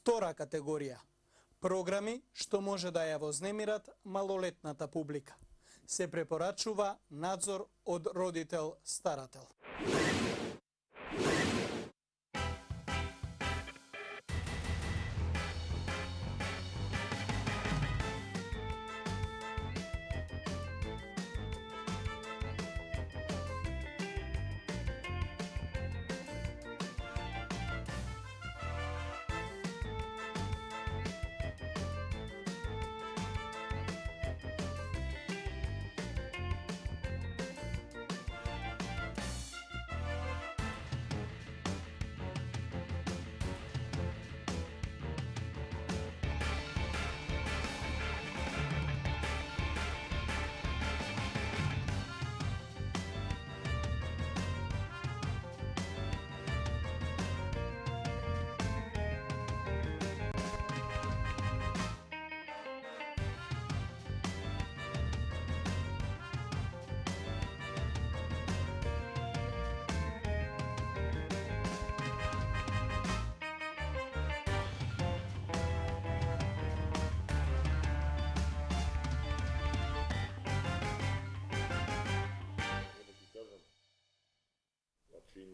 Втора категорија – програми што може да ја вознемират малолетната публика. Се препорачува надзор од родител-старател.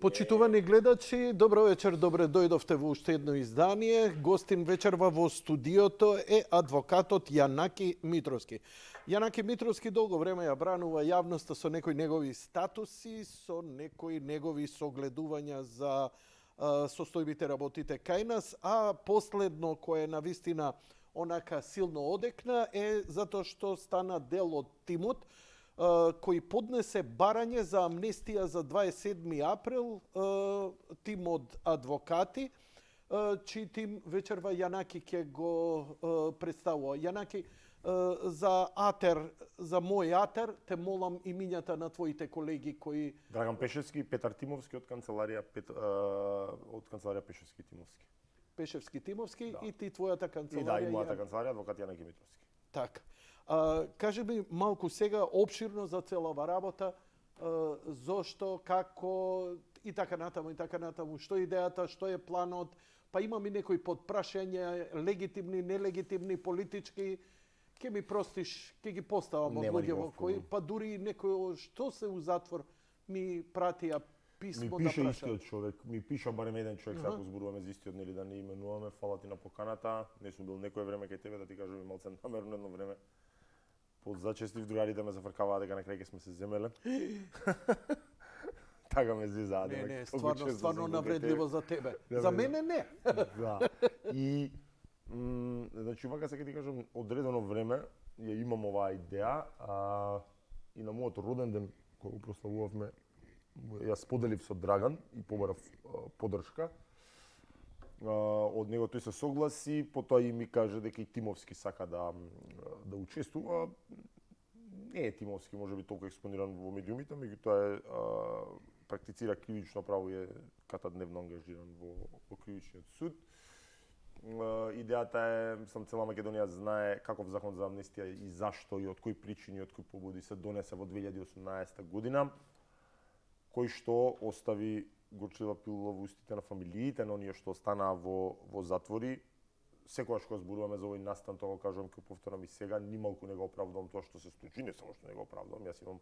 Почитувани гледачи, добро вечер, добре дојдовте во уште едно издание. Гостин вечерва во студиото е адвокатот Јанаки Митровски. Јанаки Митровски долго време ја бранува јавноста со некои негови статуси, со некои негови согледувања за состојбите работите кај нас, а последно кое навистина онака силно одекна е затоа што стана дел од тимот кој поднесе барање за амнестија за 27 април, тим од адвокати, чиј тим вечерва Јанаки ќе го представува. Јанаки, за атер, за мој атер, те молам имињата на твоите колеги кои... Драган Пешевски, Петар Тимовски од канцеларија Пешевски Тимовски. Пешевски Тимовски, да. И ти твојата канцеларија. И да, и мојата канцеларија адвокат Јанаки Митровски. Така. Кажи ми малку сега обширно за целава работа, зошто, како и така натаму, што е идејата, што е планот, па имам и некои подпрашања, легитимни, нелегитимни, политички, ќе ми простиш, ќе ги поставам од луѓе кои, па дури некој што се у затвор ми пратија писмо да праша. Ми пиша истиот човек, ми пиша барем еден човек, сега зборуваме за истиот, нели да не именуваме, фала ти на поканата, не сум бил некое време кај тебе, да ти кажам малце намерно едно време. Позачестив другарите ме зафркаваа дека на крај ќе сме се земеле. Така ме зизаа. Не, стварно навредливо за тебе. За мене не. Да. И значи вака сега ти кажам, одредено време ја имам оваа идеја, и на мојот роден ден кој го прославувавме, ја споделив со Драган и побарав поддршка. Од него тој се согласи, потоа и ми каже дека и Тимовски сака да учествува. Не е Тимовски можеби толку експониран во медиумите, меѓутоа практицира кривично право и е катадневно ангажиран во кривичниот суд. Идејата е, сам цела Македонија знае каков закон за амнестија и зашто и од кои причини, од кои побуди се донесе во 2018 година, кој што остави горчива пилула во устите на фамилиите на оние што останаа во затвори. Секогаш кога зборуваме за овој настан, тоа го кажувам, ќе повторам и сега, нималку не го оправдувам тоа што се случи, не само што не го оправдувам, јас имам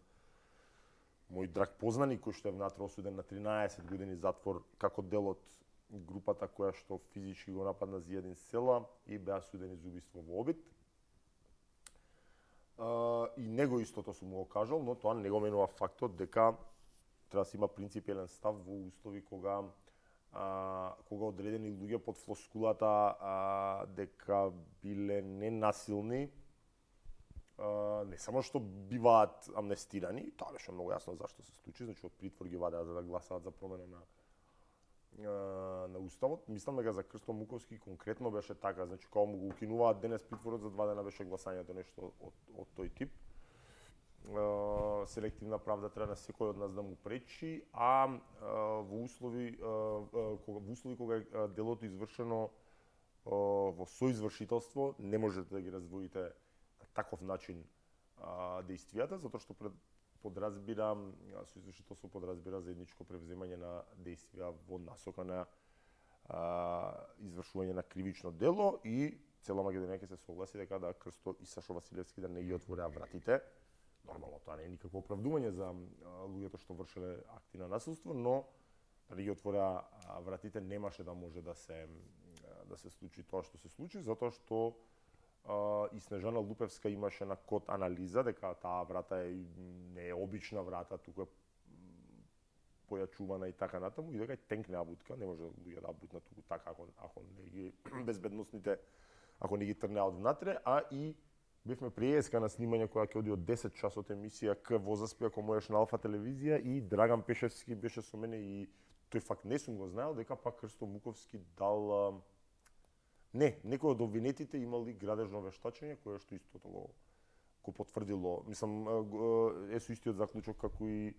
мој драг познаник кој што е внатре осуден на 13 години затвор како дел од групата која што физички го нападна Зијадин Села и беа судени за убиство во обид. И него истото сум го кажал, но тоа не го менува фактот дека треба да се има принципиелен став во услови кога одредени луѓе под флоскулата дека биле ненасилни, не само што биваат амнестирани, тоа беше многу јасно зашто се случи, значи од притвор ги вадеа за да гласаат за промена на уставот. Мислам дека за Крсто Муковски конкретно беше така, значи кога му го укинуваат денес притворот, за 2 дена беше гласањето нешто од тој тип. Селективна правда треба на секој од нас да му пречи, а во услови кога делото извршено во соизвршителство, не можете да ги раздвоите на таков начин дејствијата, затоа што подразбира, соизвршителство подразбира заедничко превземање на дејствија во насока на извршување на кривично дело и цела Македонија ќе се согласи дека да Крсто и Сашо Василевски да не ги отвореа вратите. Нормално, тоа не е никакво оправдување за луѓето што вршеле акти на насилство, но да не ги отвореа вратите немаше да може да се случи тоа што се случи, затоа што и Снежана Лупевска имаше на код анализа дека таа врата не е обична врата, туку е појачувана и така натаму, и дека тенк не бутка, не може луѓе да бутнат туку така ако не ги безбедносните ако не ги трнеа од внатре, а и бевме приеска на снимање која ќе оди од 10 часот емисија К Возаспи, ако можеш на Алфа телевизија, и Драган Пешевски беше со мене и тој факт не сум го знаел дека пак Крсто Муковски дал некој од обвинетите имали градежно вештачење кое што истото го потврдило. Мислам е со истиот заклучок како и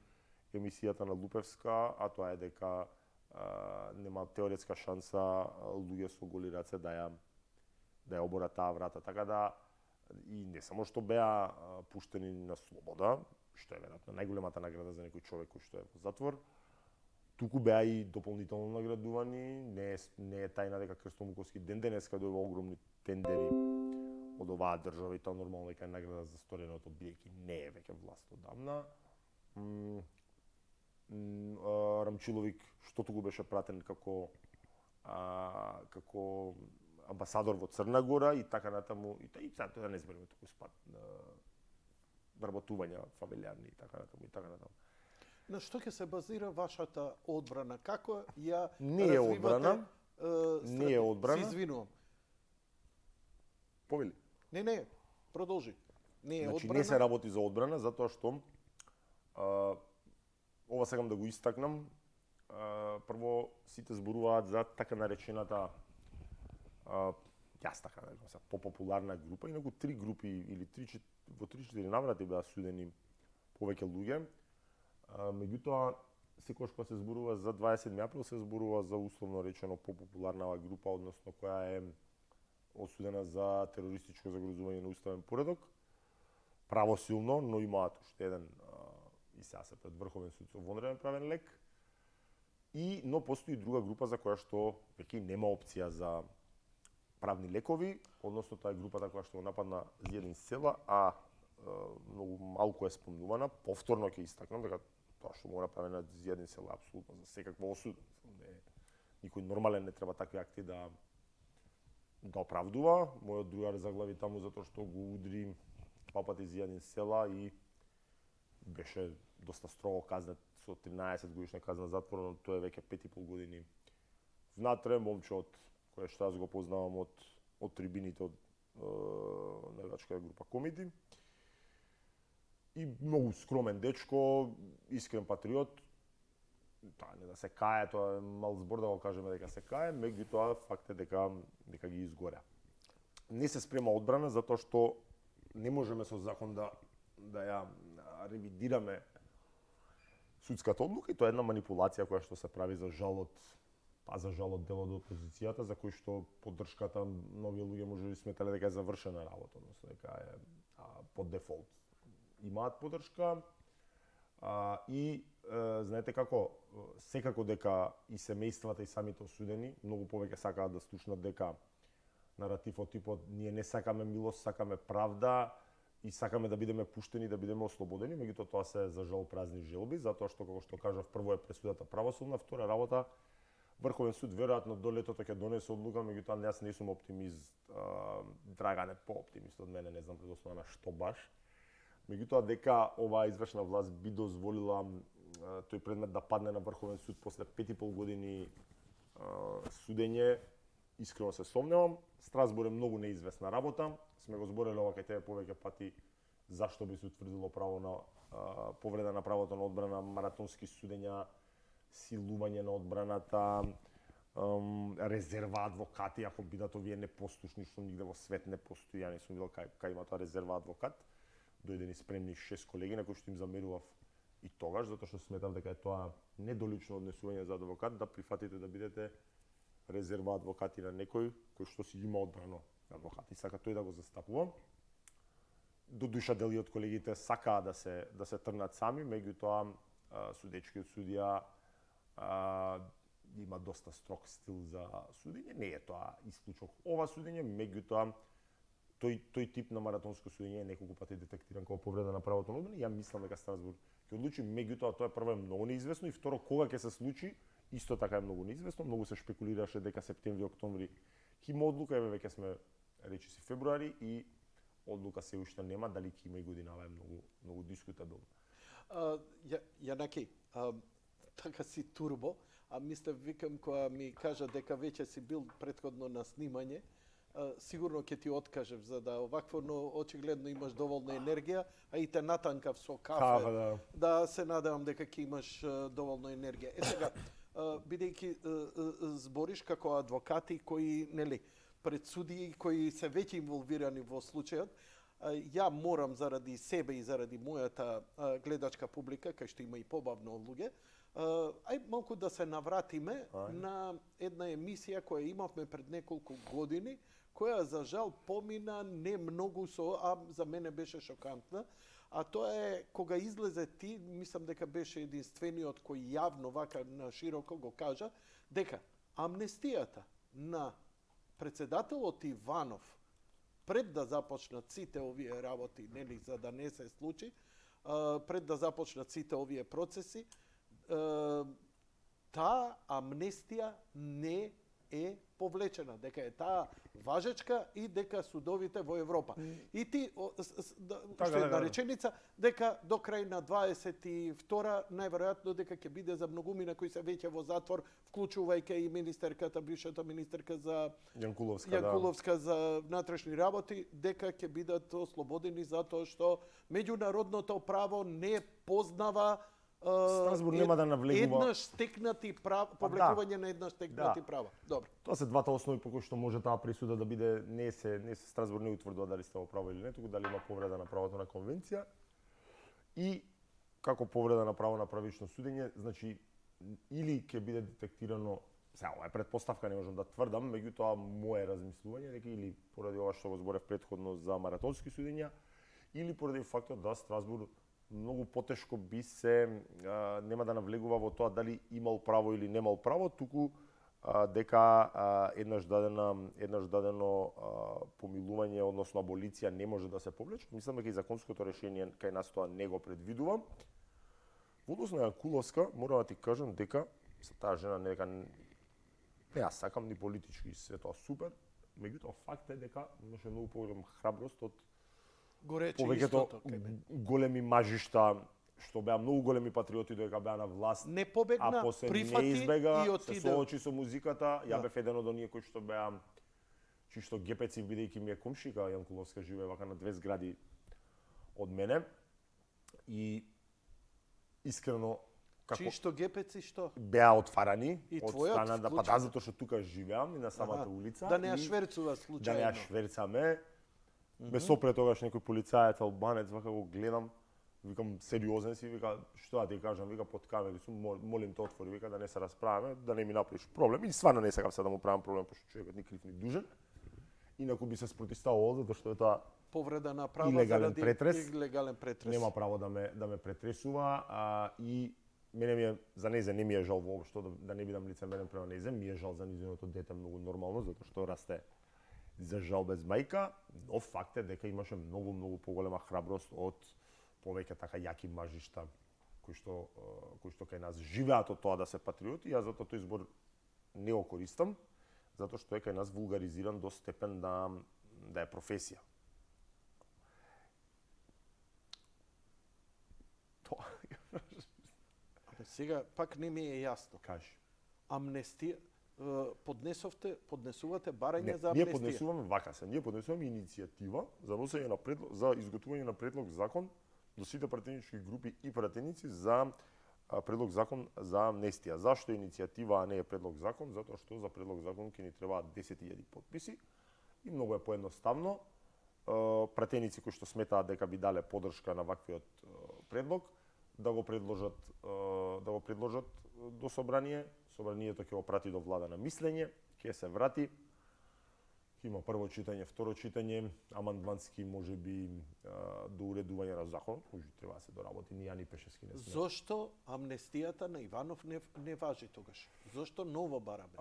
емисијата на Лупевска, а тоа е дека нема теоретска шанса луѓе со голи раце да ја обора таа врата. Така да и не само што беа пуштени на слобода, што е веројатно најголемата награда за некој човек кој што е во затвор, туку беа и дополнително наградувани. Не е тајна дека Крсто Муковски ден денеска дојува огромни тендери од оваа држава и тоа нормално дека е награда за стореното, бидејќи не е веќе власт одамна. Рамчиловик што туку беше пратен како амбасадор во Црна Гора и така натаму, и сега тоа не збереме туку спад вработувања фамилиарни и така натаму. На што ќе се базира вашата одбрана? Како ја Не е одбрана. Не е одбрана. Се извинувам. Повели. Не, продолжи. Не е Значи, одбрана. не се работи за одбрана, затоа што ова сакам да го истакнам. Прво, сите зборуваат за така наречената јас така да кажам, попопуларна група, инаку три групи или во 3-4 наврати беа судени повеќе луѓе. Меѓутоа, секогаш кога се зборува за 27 април, се зборува за условно речено попопуларна група, односно која е осудена за терористичко загрозување на уставен поредок. Правосилно, но имаат уште еден и сега се пред Врховен суд со вонреден правен лек. Но постои друга група за која што веќе нема опција за правни лекови, односно тоа е групата која што го нападна Зијадин Села, а многу малку е спомнувана. Повторно ќе истакнам дека тоа што го направи на Зијадин Села апсолутно за секаква осуда. Никој нормален не треба такви акти да оправдува. Мојот другар заглави таму затоа што го удри два пати Зијадин Села и беше доста строго казнет со 13 годишна казна затвор, но тоа е веќе 5,5 години внатре. Момче кој што јас го познавам од трибините од навивачка група Комити. И многу скромен дечко, искрен патриот. Тоа не да се кае, тоа е мал збор да го кажеме дека се кае, меѓутоа факт е дека ги изгоря. Не се спрема одбрана затоа што не можеме со закон да ја ревидираме судската одлука и тоа е една манипулација која што се прави за жалот дел од опозицијата, за кој што поддршката многи луѓе може би сметале дека е завршена работа, односно дека е по дефолт. Имаат поддршка и знаете како, секако дека и семејствата и самите осудени многу повеќе сакаат да слушнат дека наратив од типот ние не сакаме милост, сакаме правда и сакаме да бидеме пуштени, да бидеме ослободени, меѓутоа тоа се за жал празни желби, затоа што како што кажав, прво е пресудата правосудна, втора работа Врховен суд веројатно до летото ќе донесе одлука, меѓутоа јас не сум оптимист, Драган е по-оптимист од мене, не знам предоставно на што баш. Меѓутоа дека оваа извршна власт би дозволила тој предмет да падне на Врховен суд после 5,5 години судење, искрено се сомневам. Страсбур е многу неизвестна работа. Сме го збореле ова кај тебе повеќе пати зашто би се утврдило право на повреда на правото на одбрана, маратонски судења, силување на одбраната, резерва адвокати, ако бидат овие непослушни, што нигде во свет не постои, ја не сум видел кај има тоа резерва адвокат. Дојдени спремни 6 колеги на кои што им замерував и тогаш, затоа што сметам дека е тоа недолично однесување за адвокат, да прифатите да бидете резерва адвокати на некој кој што си има одбрано адвокат и сака тој да го застапува. До душа дели од колегите сакаа да се трнат сами, меѓутоа судечкиот судија има доста строг стил за судење. Не е тоа исклучок ова судење, меѓутоа тој тип на маратонско судење е неколку пати детектиран како повреда на правото на одбрана. Ја мислам дека Страсбург ќе одлучи, меѓутоа тоа прво е многу неизвестно и второ кога ќе се случи, исто така е многу неизвестно. Многу се шпекулираше дека септември, октомври ќе има одлука, еве веќе сме речиси февруари и одлука се уште нема, дали ќе има и годинава е многу дискутабилно. Јанаки, така си турбо, а мислев, викам, кога ми кажа дека веќе си бил претходно на снимање, сигурно ќе ти откажев, за да овакво, но очигледно имаш доволна енергија, а и те натанкав со кафе, да се надевам дека ќе имаш доволна енергија. Сега, бидејќи збориш како адвокати кои, нели, пред судии кои се веќе инволвирани во случајот, ја морам заради себе и заради мојата гледачка публика, кај што има и побавно луѓе, ај малку да се навратиме на една емисија која имавме пред неколку години, која за жал помина не многу а за мене беше шокантна, а тоа е кога излезе ти, мислам дека беше единствениот кој јавно вака на широко го кажа дека амнестијата на председателот Иванов пред да започнат сите овие работи, нели, за да не се случи, пред да започнат сите овие процеси, таа амнестија не е повлечена, дека е таа важечка и дека судовите во Европа. И ти, уште една реченица, дека до крај на 22 најверојатно дека ќе биде за многумина кои се веќе во затвор, вклучувајќи и министерката, бившата министерка за Јанкуловска за внатрешни работи, дека ќе бидат ослободени затоа што меѓународното право не познава Страсбург нема да навлегува еднаш стекнати права, повлекување на еднаш стекнати права. Добро. Тоа се двата основи по кои што може таа присуда да биде, не се Страсбург не утврдува дали сте во право или не, туку дали има повреда на правото на конвенција и како повреда на право на правично судење, значи или ќе биде детектирано, сега ова е претпоставка, не можам да тврдам, меѓутоа мое размислување дека или поради ова што го зборев претходно за маратонски судења, или поради фактот да Страсбург многу потешко би се нема да навлегува во тоа дали имал право или немал право, туку дека еднаш дадено помилување, односно аболиција не може да се повлече. Мислам дека и законското решение кај нас тоа не го предвидува. Во однос на Јанкуловска, морам да ти кажам дека со таа жена нека не ја сакам ни политички, се тоа супер, меѓутоа факт е дека имаше многу поголем храброст од повеќето големи мажишта, што беа многу големи патриоти додека беа на власт, не побегна, а после прифати не избега, и отиде. се соочи со музиката. Ја бев еден од оние кои што беа, чисто гепеци, бидејќи ми е комшика, Јанкуловска живее вака на 2 згради од мене. И искрено, Чисто гепеци што? Беа отварани и од страна да затоа што тука живеам и на самата улица. Да не ја шверцува случајно. Да не ја шверцаме. Ме сопре тогаш некој полицаец, албанец, вака го гледам, викам сериозен си, вика што да ти кажам, вика под камери сум, молим те отвори, вика да не се расправаме, да не ми направиш проблем. И стварно не сакам се да му правам проблем, пошто човекот ни крив ни дужен. Инаку би се спротивставувал затоа што е тоа повреда на права илегален претрес. Нема право да ме претресува и мене ми е за незе не ми е жал воопшто да не бидам лицемерен према незе, ми е жал за низиното дете многу нормално затоа што расте за жал без мајка, но факт е дека имаше многу поголема храброст од повеќе така јаки мажишта кои што кај нас живеат од тоа да се патриоти. Јас затоа тој збор не го користам, затоа што е кај нас вулгаризиран до степен да е професија. Тоа. Сега пак не ми е јасно. Кажи. Амнестија поднесувате барање за амнестија? Ние поднесуваме вака се. Ние поднесуваме иницијатива за носење на предлог, за изготвување на предлог закон до сите пратенички групи и пратеници за предлог закон за амнестија. Зашто иницијатива, а не е предлог закон? Затоа што за предлог закон ќе ни требаат 10.000 подписи и многу е поедноставно. Пратеници кои што сметаат дека би дале поддршка на ваквиот предлог да го предложат до собрание. Собранието ќе го прати до влада на мислење, ќе се врати, Има прво читање, второ читање, амандмански можеби до уредување на закон, може треба да се доработи, ни Јани Пешевски не сме. Зошто амнестијата на Иванов не важи тогаш? Зошто ново бараме?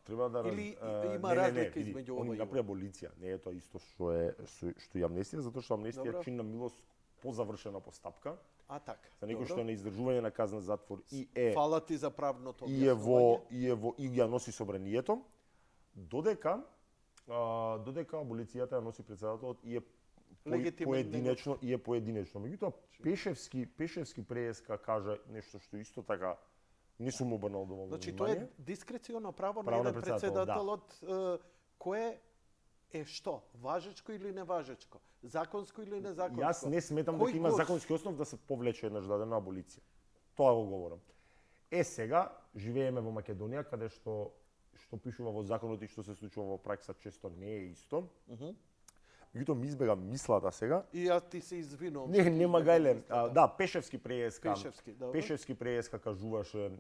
Треба да Или има разлика измеѓу ова и ова? Напред аболиција, не е тоа исто што и амнестија, затоа што амнестија Добро. е чин на милост по завршена постапка. А така. За некој добро. што е на издржување на казна затвор и е Фала ти за правното и објаснување. и ја носи собранието, додека аболицијата ја носи председателот и е поединечно. Меѓутоа Пешевски преска кажа нешто што исто така не сум обрнал доволно Значи тоа е внимание. дискреционо право на Право на еден председател, председателот кое е што? Важечко или неважечко? Законско или незаконско? Јас не сметам Кој дека има го- законски основ да се повлече еднаш дадена аболиција. Тоа го говорам. Сега живееме во Македонија каде што пишува во законот и што се случува во пракса често не е исто. Меѓутоа ми избега мислата сега. И ја ти се извинувам. Не, што ти нема избегав гајле. мислата. Да, Пешевски преска. Пешевски, добро. Кажуваше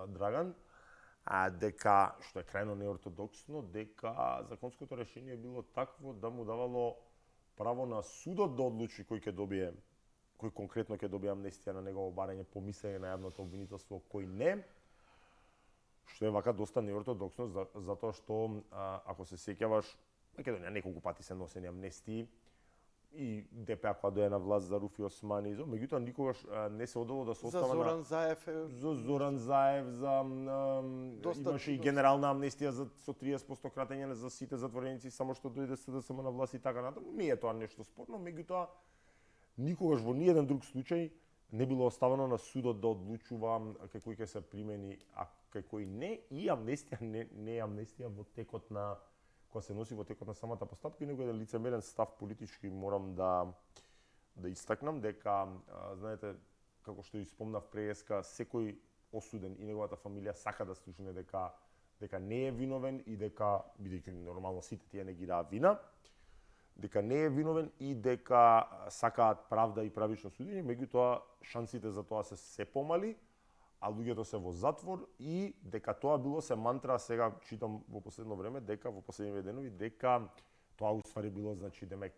Драган дека што е крајно неортодоксно, дека законското решение било такво да му давало право на судот да одлучи кој конкретно ќе добие амнестија на негово барање по мислење на јавното обвинителство, кој не. Што е вака доста неортодоксно, затоа што ако се сеќаваш, Македонија неколку пати се носени амнестии и ДПА кога дојде на власт за Руфи Османи, меѓутоа никогаш не се одело да се За остава Зоран Заев е... за Зоран Заев, имаше и генерална амнестија со 30% кратење за сите затвореници, само што дојде СДСМ на власт и така натаму. Не е тоа нешто спорно, меѓутоа никогаш во ниеден друг случај не било оставено на судот да одлучува кај кој ќе се примени, а кај кој не, и амнестија не е амнестија во текот на кога се носи во текот на самата постапка, и него еден лицемерен став политички морам да истакнам дека знаете како што и спомнав преска, секој осуден и неговата фамилија сака да слушне дека не е виновен и дека бидејќи нормално сите тие не ги даа вина, дека не е виновен и дека сакаат правда и правично судење, меѓутоа шансите за тоа се помали, а луѓето се во затвор и дека тоа било се мантра, сега читам во последно време, дека во последниве денови, дека тоа уствари било, значи, демек,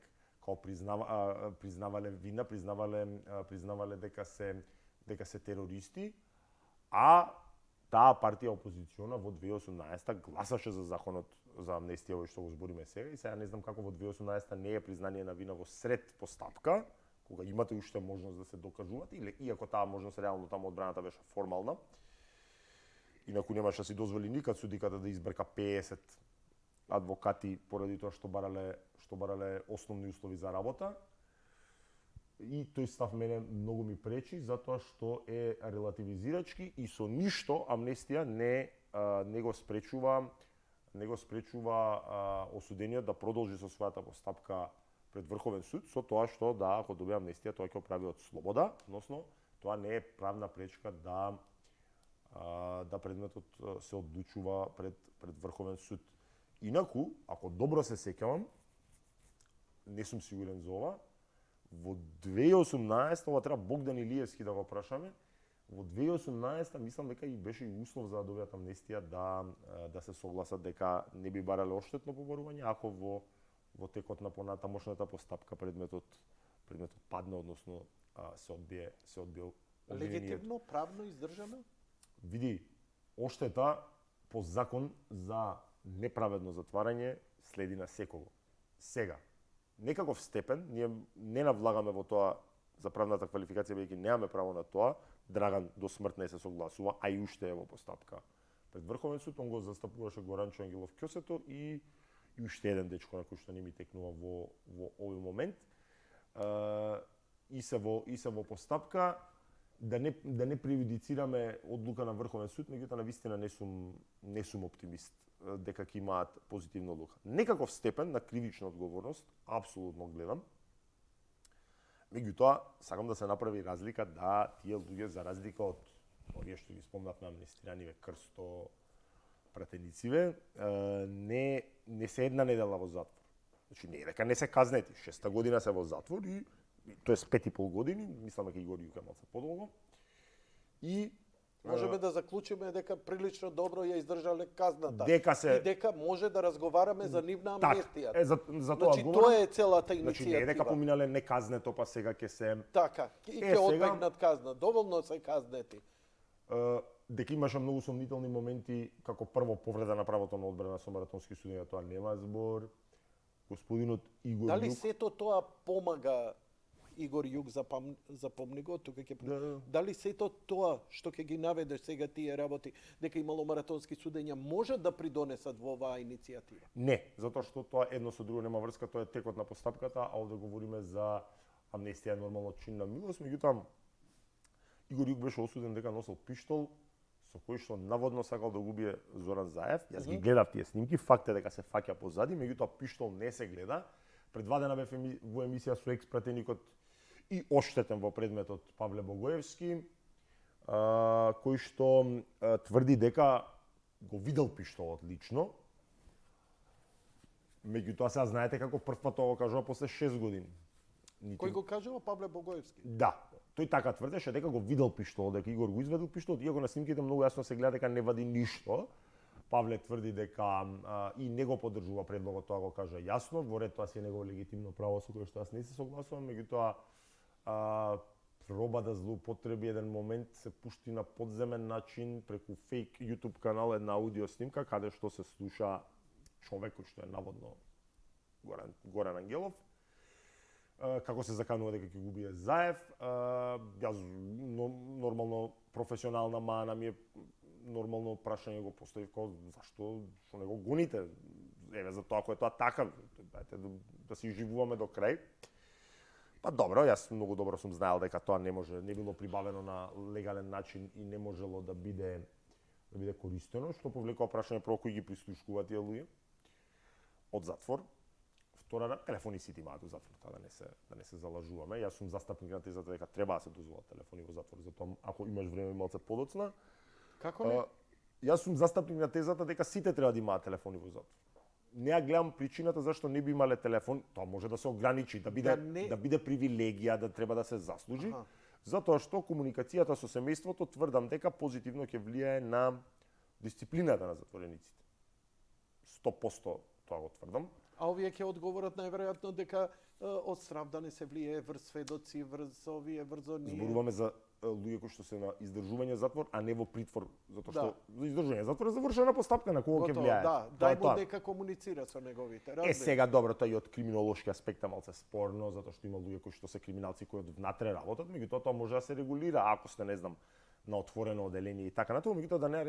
као признавале вина, признавале дека се терористи, а таа партија опозициона во 2018 гласаше за законот за амнестија, овој што го збориме сега, и сега не знам како во 2018 не е признание на вина во сред постапка, кога имате уште можност да се докажувате, или иако таа можност реално таму одбраната беше формална, инаку немаше да си дозволи никад судиката да избрка 50 адвокати поради тоа што барале основни услови за работа. И тој став мене многу ми пречи, затоа што е релативизирачки и со ништо амнестија не го спречува осудениот да продолжи со својата постапка пред Врховен суд, со тоа што ако добие амнестија, тоа ќе прави од слобода, односно тоа не е правна пречка да предметот се одлучува пред Врховен суд. Инаку, ако добро се сеќавам, не сум сигурен за ова, во 2018, ова треба Богдан Илиевски да го прашаме, во 2018 мислам дека и беше и услов за да добијат амнестија да се согласат дека не би барале оштетно поборување, ако во текот на понатамошната постапка предметот падне, односно се одбие обвинението. Легитимно, правно издржано? Види, оштета по закон за неправедно затварање следи на секого. Сега, некаков степен, ние не навлагаме во тоа за правната квалификација, бидејќи немаме право на тоа. Драган до смрт не се согласува, а и уште е во постапка пред Врховен суд, он го застапуваше Горанчо Ангелов Ќосето и уште еден дечко на кој што не ми текнува во овој момент. И се во постапка, да не прejudicirаме одлука на Врховен суд, меѓутоа навистина не сум оптимист дека ќе имаат позитивна одлука. Некаков степен на кривична одговорност апсолутно гледам. Меѓутоа, сакам да се направи разлика да тие луѓе, за разлика од овие што ги спомнав на амнестираниме Крсто, пратенициве, не се една недела во затвор. Значи, не е дека не се казнети, 6-та година се во затвор и тоа е 5,5 години, мислам дека и Гори Јука малце подолго. И Можеме да заклучиме дека прилично добро ја издржале казната Дека се- и дека може да разговараме за нивна Так, амнестија. за тоа Значи говорам. тоа е целата Значи не е дека иницијатива. поминале неказнето, па сега ќе се Така, и Е, ќе сега- одбегнат казна. Доволно се казнети. дека имаше многу сомнителни моменти, како прво повреда на правото на одбрана со маратонски судења, тоа нема збор. Господинот Игор Дали Јук, сето тоа помага Игор Јук запомни го, тука ќе Да. Дали сето тоа што ќе ги наведеш сега тие работи дека имало маратонски судења може да придонесат во оваа иницијатива? не, затоа што тоа едно со друго нема врска, тоа е текот на постапката, а овде говориме за амнестија, нормално чин на милост, меѓутоа Игор Јук беше осуден дека носел пиштол со кој што наводно сакал да го убие Зоран Заев. Јас ги гледав тие снимки, факт е дека се фаќа позади, меѓутоа пиштол не се гледа. Пред 2 дена бев во емисија со екс-пратеникот и оштетен во предметот Павле Богоевски, кој што тврди дека го видел пиштолот лично. Меѓутоа сега знаете како првпат тоа го кажува после 6 години. Кој го кажува Павле Богоевски? Да, тој така тврдеше дека го видел пиштолот, дека Игор го извадил пиштолот, иако на снимките многу јасно се гледа дека не вади ништо. Павле тврди дека и не го поддржува предлогот, тоа го кажа јасно, во ред тоа си е негово легитимно право со кое што јас не се согласувам, меѓутоа проба да злоупотреби еден момент се пушти на подземен начин преку фейк YouTube канал една аудио снимка каде што се слуша човек кој што е наводно Горан Ангелов, како се заканува дека ќе го убие Заев. Јас нормално професионална мана ми е нормално прашање го поставив како зашто што не го гоните? Еве за тоа ако е тоа така, дајте да се изживуваме до крај. Па добро, јас многу добро сум знаел дека тоа не било прибавено на легален начин и не можело да биде користено, што повлекува прашање прво кои ги прислушкуваат тие луѓе од затвор. Втора, телефони сите имаат во затвор, да не се залажуваме. Јас сум застапник на тезата дека треба да се дозволат телефони во затвор, затоа ако имаш време малце подоцна. Како не? Јас сум застапник на тезата дека сите треба да имаат телефони во затвор. Не ја гледам причината зашто не би имале телефон, тоа може да се ограничи, да биде привилегија, да треба да се заслужи. Затоа што комуникацијата со семејството тврдам дека позитивно ќе влијае на дисциплината на затворениците. 100% тоа го тврдам. А овие ќе одговорат најверојатно дека од страв да не се влие врз сведоци, врз овие, врз оние. Зборуваме за луѓе кои што се на издржување затвор, а не во притвор, затоа што за издржување затвор е завршена постапка на кого ќе влијае. Да, дај му дека комуницира со неговите. Сега добро, тоа и од криминолошки аспект е малце спорно, затоа што има луѓе кои што се криминалци кои од внатре работат, меѓутоа тоа може да се регулира ако сте, не знам, на отворено оделение и така натаму, меѓутоа да не ја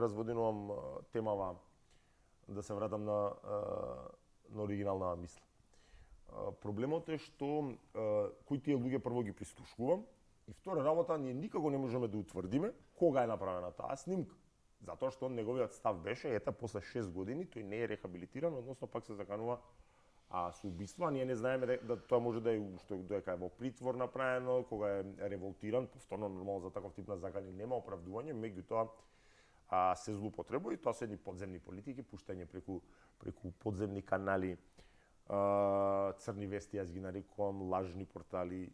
разводенувам темава, да се вратам на оригинална мисла. Проблемот е што кои тие луѓе прво ги прислушкувам и втора работа, ние никако не можеме да утврдиме кога е направена таа снимка. Затоа што неговиот став беше, ета, после 6 години тој не е рехабилитиран, односно пак се заканува со убиство, а ние не знаеме да тоа може да е уште доека е во притвор направено, кога е револтиран, повторно нормално за таков тип на закани нема оправдување, меѓутоа се злоупотребува и тоа се едни подземни политики, пуштање преку подземни канали, црни вести, јас ги нарекувам, лажни портали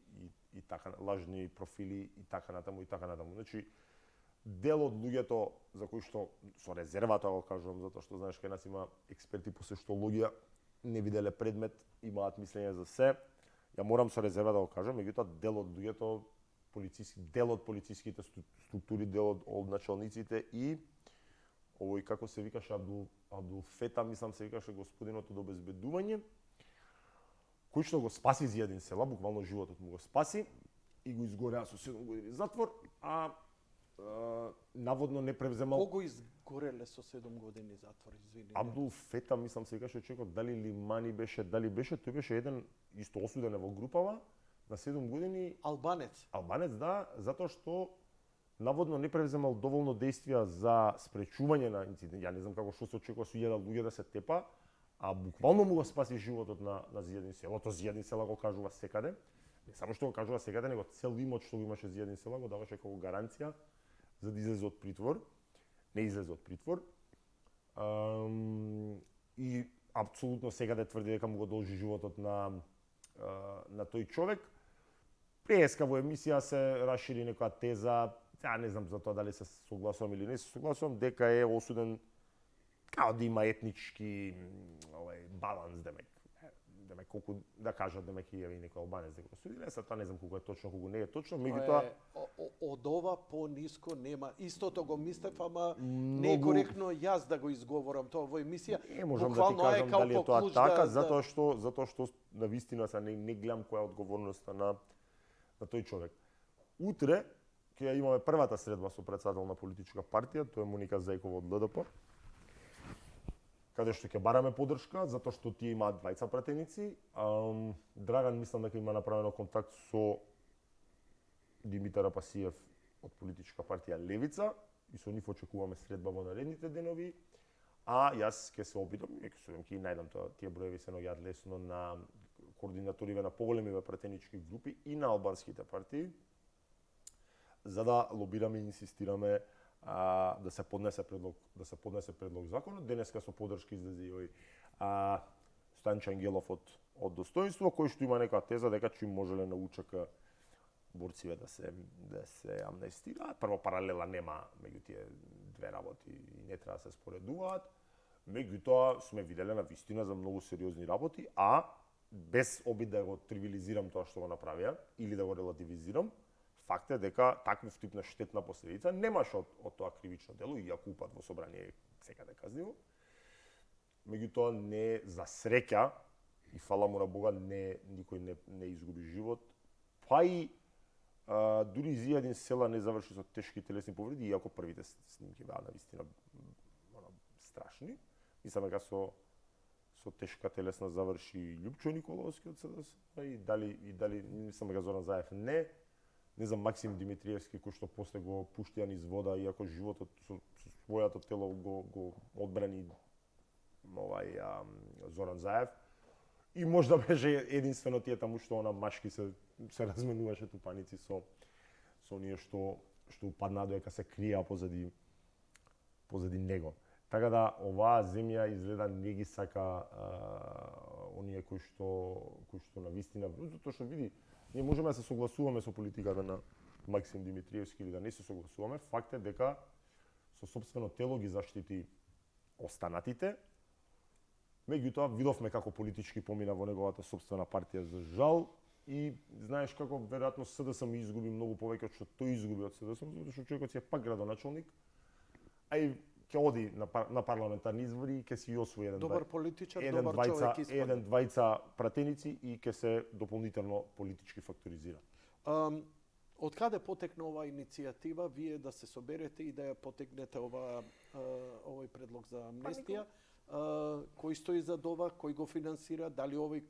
и така, лажни профили и така натаму и така натаму. Значи, дел од луѓето за кои што со резерва тоа го кажувам, затоа што знаеш кај нас има експерти по социологија, не виделе предмет, имаат мислење за се. Ја морам со резерва да го кажам, меѓутоа дел од луѓето дел од полициските структури, дел од началниците и овој како се викаше Абдул Фета, мислам се викаше господинот од обезбедување, кој што го спаси Зијадин Села, буквално животот му го спаси и го изгореа со 7 години затвор, а наводно не превземал. Кого изгореле со 7 години затвор, извини? Абдул Фета, мислам се викаше човекот, дали Лимани беше, тој беше еден исто осуден во групава на 7 години. Албанец, да, затоа што наводно не превземал доволно действија за спречување на инцидент. Ја не знам како што се очекува со 1000 луѓе да се тепа, а буквално му го спаси животот на Зијадин Села. Тоа Зијадин Села го кажува секаде. Не само што го кажува секаде, него цел имот што го имаше Зијадин Села го даваше како гаранција за да излезе од притвор. Не излезе од притвор. И апсолутно секаде тврди дека му го должи животот на тој човек. Преска во емисија се расшири некоја теза, ја не знам за тоа дали се согласувам или не се согласувам, дека е осуден као да има етнички баланс, демек колку да кажат демек и некој албанец дека го суди, тоа не знам колку е точно, колку не е точно, меѓутоа Од ова по-ниско нема. Истото го мислев, ама не е коректно јас да го изговорам тоа во емисија. Не можам да ти кажам дали е тоа така, затоа што на вистина се не гледам која е одговорноста на тој човек. Утре ќе имаме првата средба со претседател на политичка партија, тоа е Моника Зајкова од ЛДП, каде што ќе бараме поддршка, затоа што тие имаат двајца пратеници. Драган мислам дека има направено контакт со Димитар Апасиев од политичка партија Левица и со нив очекуваме средба во наредните денови. А јас ќе се опитам, ќе најдам тие броеви се наоѓаат лесно на координаториве на поголемиве пратенички групи и на албанските партии, за да лобираме и инсистираме да се поднесе предлог законот. Денеска со поддршка излезе и Станче Ангелов од Достоинство, кој што има некоја теза дека чим можеле на УЧК борциве да се амнестираат. Прво, паралела нема меѓу тие две работи и не треба да се споредуваат. Меѓутоа сме виделе на вистина за многу сериозни работи, а без обид да го тривилизирам тоа што го направија или да го релативизирам, факт е дека таков тип на штетна последица немаше од тоа кривично дело, иако упад во собрание е секаде казниво. Меѓутоа не за среќа и фала му на Бога никој не изгуби живот, па и дури Зијадин Села не заврши со тешки телесни повреди, иако првите снимки беа навистина страшни. Мислам дека со тешка телесна заврши Љупчо Николовски од СДС и дали мислам дека Зоран Заев не знам Максим Димитриевски кој што после го пуштија низ вода, иако животот со својато тело го одбрани Зоран Заев. И можда беше единствено тие таму што она машки се разменуваше тупаници со оние што упаднаа дека се криеа позади него. Така да оваа земја изгледа не ги сака оние кои што на вистина, затоа што види, ние можеме да се согласуваме со политиката на Максим Димитриевски или да не се согласуваме, факт е дека со сопствено тело ги заштити останатите. Меѓутоа, видовме како политички помина во неговата сопствена партија за жал и знаеш како веројатно СДСМ изгуби многу повеќе од што тој изгуби од СДСМ, затоа што човекот си е пак градоначалник, а и ќе оди на парламентарни избори и ќе си освои добар политичар, добар човек испадне. Еден двајца пратеници и ќе се дополнително политички факторизира. Од каде потекна оваа иницијатива, вие да се соберете и да ја потекнете овој предлог за амнестија? Кој стои за ова, кој го финансира, дали овој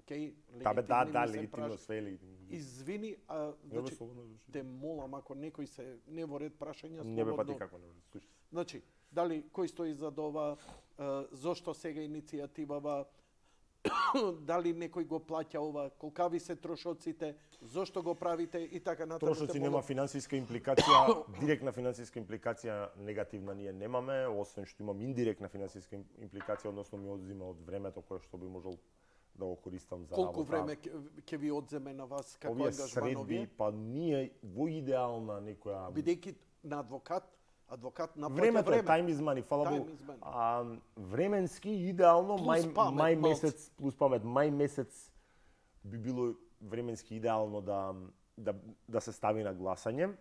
легитимно све легитимно. Извини, значи те молам ако некој се не во ред прашања слободно. Не бе пати како не слушай. Значи, дали кој стои за ова, зошто сега иницијативава, дали некој го плаќа ова, колкави се трошоците, зошто го правите и така натаму. Трошоци нема финансиска импликација, директна финансиска импликација негативна ние немаме, освен што имам индиректна финансиска импликација, односно ми одзима од времето кое што би можел да го користам за работа. Колку време ќе ви одземе на вас како ангажман средби, па ние во идеална некоја бидејќи на адвокат наплаќа времето време. Time is money, фала Богу. Временски идеално мај месец плюс памет, мај месец би било временски идеално да се стави на гласање.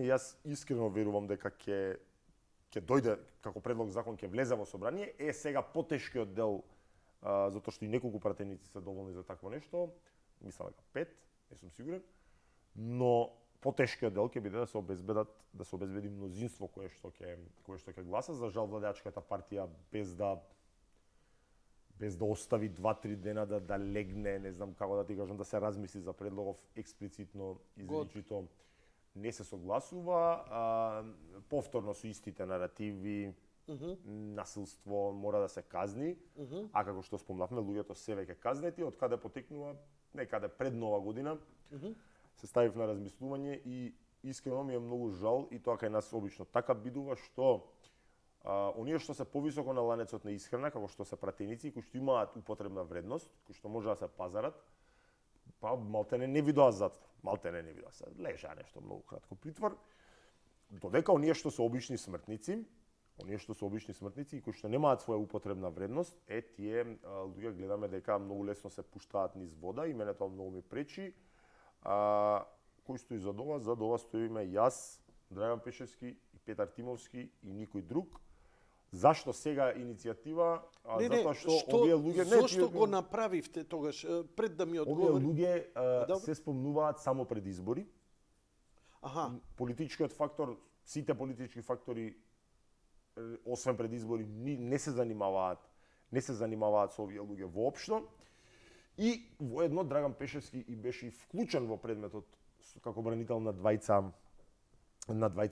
Јас искрено верувам дека ќе дојде како предлог закон, ќе влезе во собрание. Сега потешкиот дел, затоа што и неколку пратеници се доволни за такво нешто, мислам дека 5, не сум сигурен, но потешкиот дел ќе биде да се обезбеди мнозинство кое што ќе гласа. За жал владеачката партија без да остави 2-3 дена да легне, не знам како да ти кажам, да се размисли за предлогов експлицитно, изричито не се согласува. Повторно со истите наративи, насилство мора да се казни, а како што спомнавме, луѓето се веќе казнети, од каде потекнува некаде пред Нова година. Се ставив на размислување и искрено ми е многу жал, и тоа кај нас обично така бидува, што оние што се повисоко на ланецот на исхрана, како што се пратеници, кои што имаат употребна вредност, кои што може да се пазарат, Па малтене не видоа затвор. Малтене не видоа. Лежа нешто многу кратко притвор. Додека оние што се обични смртници, и кои што немаат своја употребна вредност, тие луѓе гледаме дека многу лесно се пуштаат низ вода и мене тоа многу ми пречи. Кој стои за ова стоиме јас, Драган Пешевски и Петар Тимовски и никој друг. Зашто сега иницијатива? Затоа што овие луѓе Зошто го направивте тогаш пред да ми одговори? Овие луѓе се спомнуваат само пред избори. Политичкиот фактор, сите политички фактори освен пред избори не се занимаваат со овие луѓе воопшто. И воедно Драган Пешевски и беше вклучен во предметот како бранител на двајца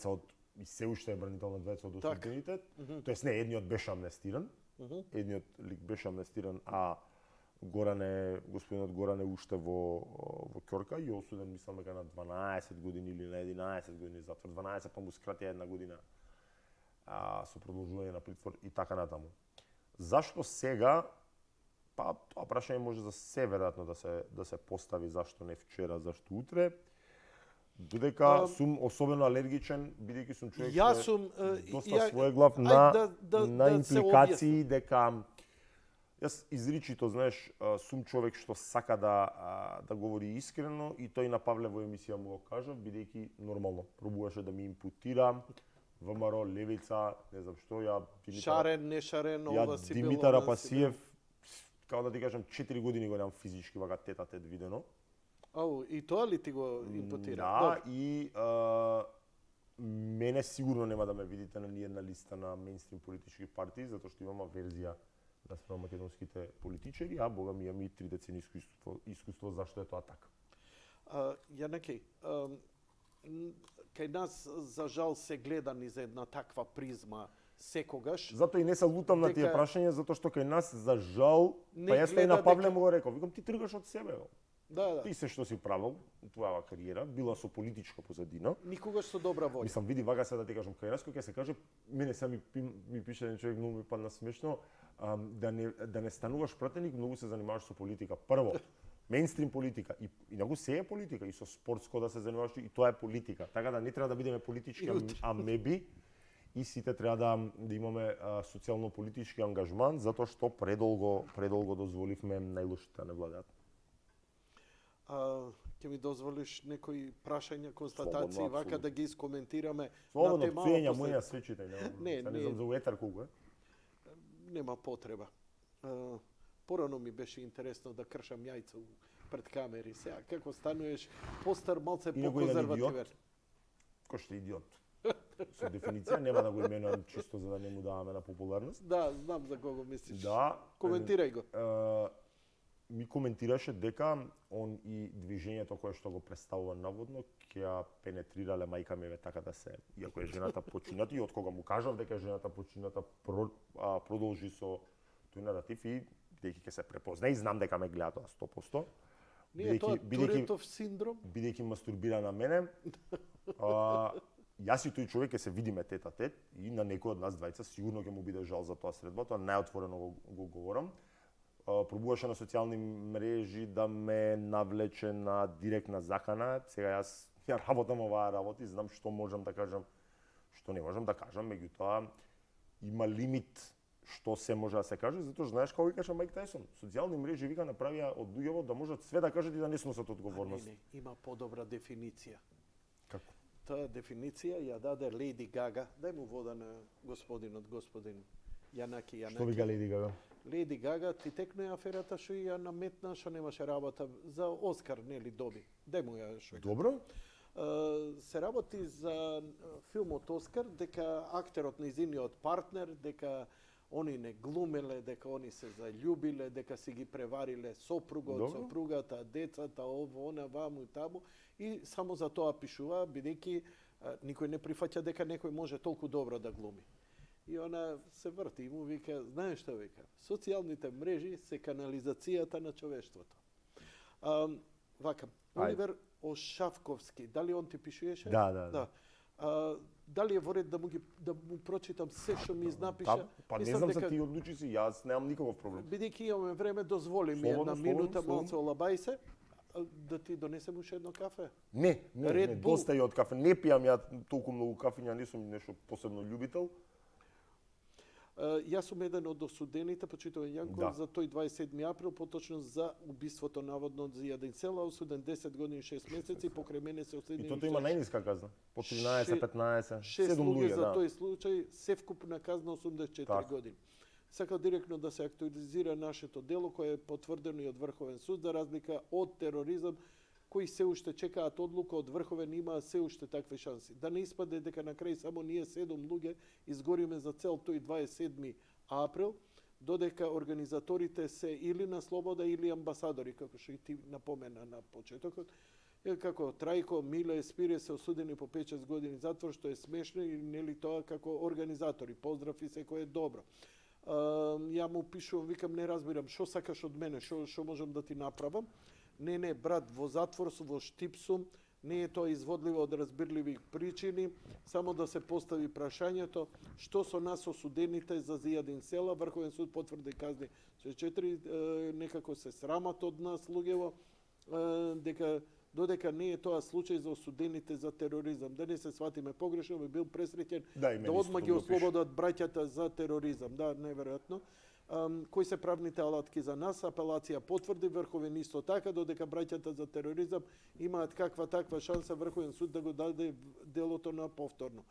од и се уште е бранител на двајца од осудените. Тоест не, едниот беше амнестиран. Едниот лик беше амнестиран, а господинот Горане уште во ќорка и осуден мислам дека на 12 години или на 11 години затвор. 12 па му скрати една година со продолжување на притвор и така натаму. Зашто сега? Па тоа прашање може за се веројатно да се постави, зашто не вчера, зашто утре. Додека сум особено алергичен, бидејќи сум човек што е доста своеглав на импликации, дека јас изричито, знаеш, сум човек што сака да говори искрено и тој на Павле во емисија му го кажав, бидејќи нормално пробуваше да ми импутира ВМРО, левица, не знам што, шарен, не шарен, ова си било. Димитар Апасиев, како да ти кажам, 4 години го немам физички вака тет-а-тет видено. И тоа ли ти го импутира? Да, и мене сигурно нема да ме видите на ниедна листа на мејнстрим политички партии, затоа што имам верзија наспрема македонските политичари, а бога ми имам и 3 децени искуство зашто е тоа така. Јанаки, кај нас за жал се гледа низ една таква призма секогаш. Затоа и не се лутам на тие прашања, затоа што кај нас за жал, па јас и на Павле му го реков, викам ти тргаш од себе. Да. Ти се што си правил твојава кариера, била со политичка позадина. Никогаш со добра волја. Мислам, види вака се да ти кажам, кај нас кој ќе се каже, мене сами ми пише еден човек, многу ми падна смешно, да не стануваш пратеник, многу се занимаваш со политика. Прво, мејнстрим политика, и инаку се е политика, и со спортско да се занимаваш, и тоа е политика. Така да не треба да бидеме политички амеби, и сите треба да имаме социјално-политички ангажман, затоа што предолго дозволивме најлошите да не владеат. Ќе ми дозволиш некои прашања, констатации, вака да ги искоментираме на тема? Слободно, моја свечите, не знам за уетар колку е. Нема потреба. Порано ми беше интересно да кршам јајца пред камери. Сега како стануеш постар, малце по-конзервативен. Кој што е идиот? Со дефиниција, нема да го именувам чисто за да не му даваме на популарност. Да, знам за кого мислиш. Да. Коментирај го. Ми коментираше дека он и движењето кое што го представува наводно ќе ја пенетрирале мајка ми така да се, иако е жената почината, и од кога му кажав дека е жената почината, продолжи со тој наратив и бидејќи ќе се препозна и знам дека ме гледа тоа 100%. Не е тоа Туретов синдром? Бидејќи мастурбира на мене, јас и тој човек ќе се видиме тет-а-тет и на некој од нас двајца сигурно ќе му биде жал за тоа средба, тоа најотворено го говорам. Пробуваше на социјални мрежи да ме навлече на директна закана. Сега јас ја работам оваа работа и знам што можам да кажам, што не можам да кажам, меѓутоа има лимит што се може да се каже, затоа знаеш како ги кажа Мајк Тајсон, социјални мрежи вика направија од луѓето да можат све да кажат и да не сносат одговорност. Не, има подобра дефиниција. Како? Таа дефиниција ја даде Леди Гага. Дај му вода на господин Јанаки. Што вика Леди Гага? Леди Гага ти текна аферата што ја наметна, што немаше работа за Оскар, нели доби. Дај му ја шо. Добро. Се работи за филмот Оскар, дека актерот нејзиниот партнер, дека они не глумеле, дека они се заљубиле, дека си ги превариле сопругот, сопругата, децата, ово, она, ваму и таму, и само за тоа пишува, бидејќи никој не прифаќа дека некој може толку добро да глуми. И она се врти и му вика, знаеш што вика, социјалните мрежи се канализацијата на човештвото. Вака, Оливер Ошавковски, дали он ти пишуеше? Да. Дали е во ред да му прочитам се што ми изнапиша? Па не знам за ти одлучи си, јас немам никаков проблем. Бидејќи имаме време, дозволи ми една минута, малце олабај се. Да ти донесем уште едно кафе? Не, Red Bull. доста и од кафе. Не пијам ја толку многу кафења, не сум нешто посебно љубител. Јас сум еден од осудените, почитуван Јанко, Да. за тој 27 април, поточно за убиството наводно од Зијадин Села, осуден 10 години 6 месеци, покрај мене се осудени. И тоа има најниска казна. По 13, Ше- 15, 6 7 луѓе луѓе, за да. тој случај, се вкупна казна 84 Така. години. Сака директно да се актуализира нашето дело, кое е потврдено и од Врховен суд, за разлика од тероризам, кои се уште чекаат одлука од Врховен, има се уште такви шанси. Да не испаде дека на крај само ние 7 луѓе изгориме за цел тој 27 април, додека организаторите се или на слобода или амбасадори, како што и ти напомена на почетокот. Како Трајко, Миле, Спире се осудени по 5-6 години затвор, што е смешно и нели тоа како организатори. Поздрав и секој е добро. Ја му пишувам, викам, не разбирам, што сакаш од мене, што можам да ти направам. Не, брат, во затвор во штип сум, не е тоа изводливо од разбирливи причини, само да се постави прашањето што со нас осудените за Зијадин Села. Врховен суд потврди казни со 4, некако се срамат од нас луѓево, дека додека не е тоа случај за осудените за тероризам. Да не се сватиме погрешно, би бил пресреќен Да, и мене да одма исто ги го пише. ослободат браќата за тероризам. Да, неверојатно. Кои се правните алатки за нас? Апелација потврди, Врховен исто така, додека браќата за тероризам имаат каква таква шанса Врховен суд да го даде делото на повторно.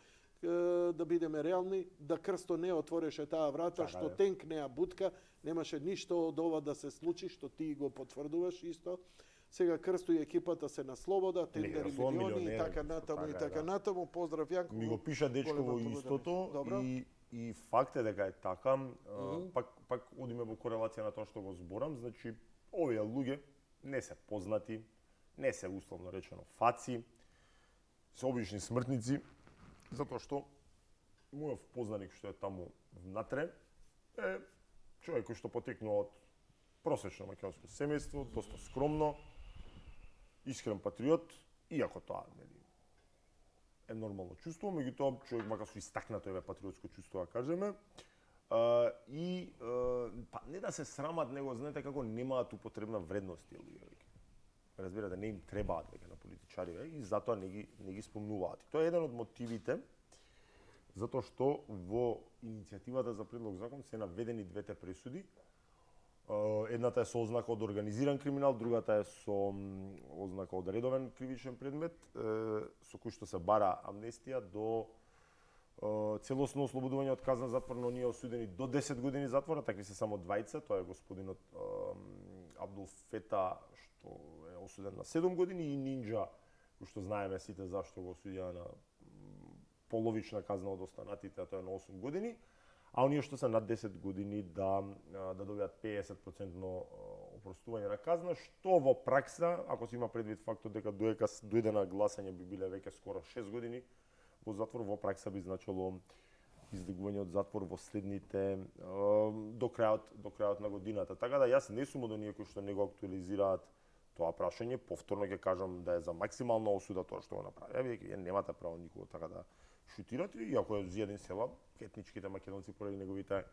Да бидеме реални, да Крсто не отвореше таа врата, Така што е. тенк неа бутка, немаше ништо од ова да се случи, што ти го потврдуваш исто. Сега Крсто и екипата се на слобода, тендери, со милиони и милионери, така натаму и така е, така да. натаму. Поздрав Јанко. Ми го пиша дечко голема во благодарност. истото Добро. и факт е дека е така. Пак одиме во корелација на тоа што го зборам, значи овие луѓе не се познати, не се условно речено фаци, се обични смртници, затоа што мојов познаник што е таму внатре е човек кој што потекнува од просечно македонско семејство, доста скромно, искрен патриот, иако тоа нели е нормално чувство, меѓутоа човек макар со истакнато еве патриотско чувство, да кажеме, па не да се срамат, него знаете како немаат употребна вредност тие луѓе веќе. Разбирате, не им требаат веќе на политичари и затоа не ги спомнуваат. И тоа е еден од мотивите затоа што во иницијативата за предлог закон се наведени двете пресуди. Едната е со ознака од организиран криминал, другата е со ознака од редовен кривичен предмет, со кој што се бара амнестија до целосно ослободување од казна затвор, но ние осудени до 10 години затвора, такви се само двајца, тоа е господинот Абдул Фета, што е осуден на 7 години, и Нинџа, кој што знаеме сите зашто го осудија на половична казна од останатите, а тоа е на 8 години, а оние што се над 10 години да добијат 50% опростување на казна, што во пракса, ако се има предвид фактот дека дојде на гласање би биле веќе скоро 6 години во затвор, во пракса би значило излегување од затвор во следните до крајот на годината. Така да јас не сум од оние кои што не го актуализираат тоа прашање, повторно ќе кажам да е за максимална осуда тоа што го направи. Вие немате право никого така да шутирате, иако е Зијадин Села, етничките македонци поради неговите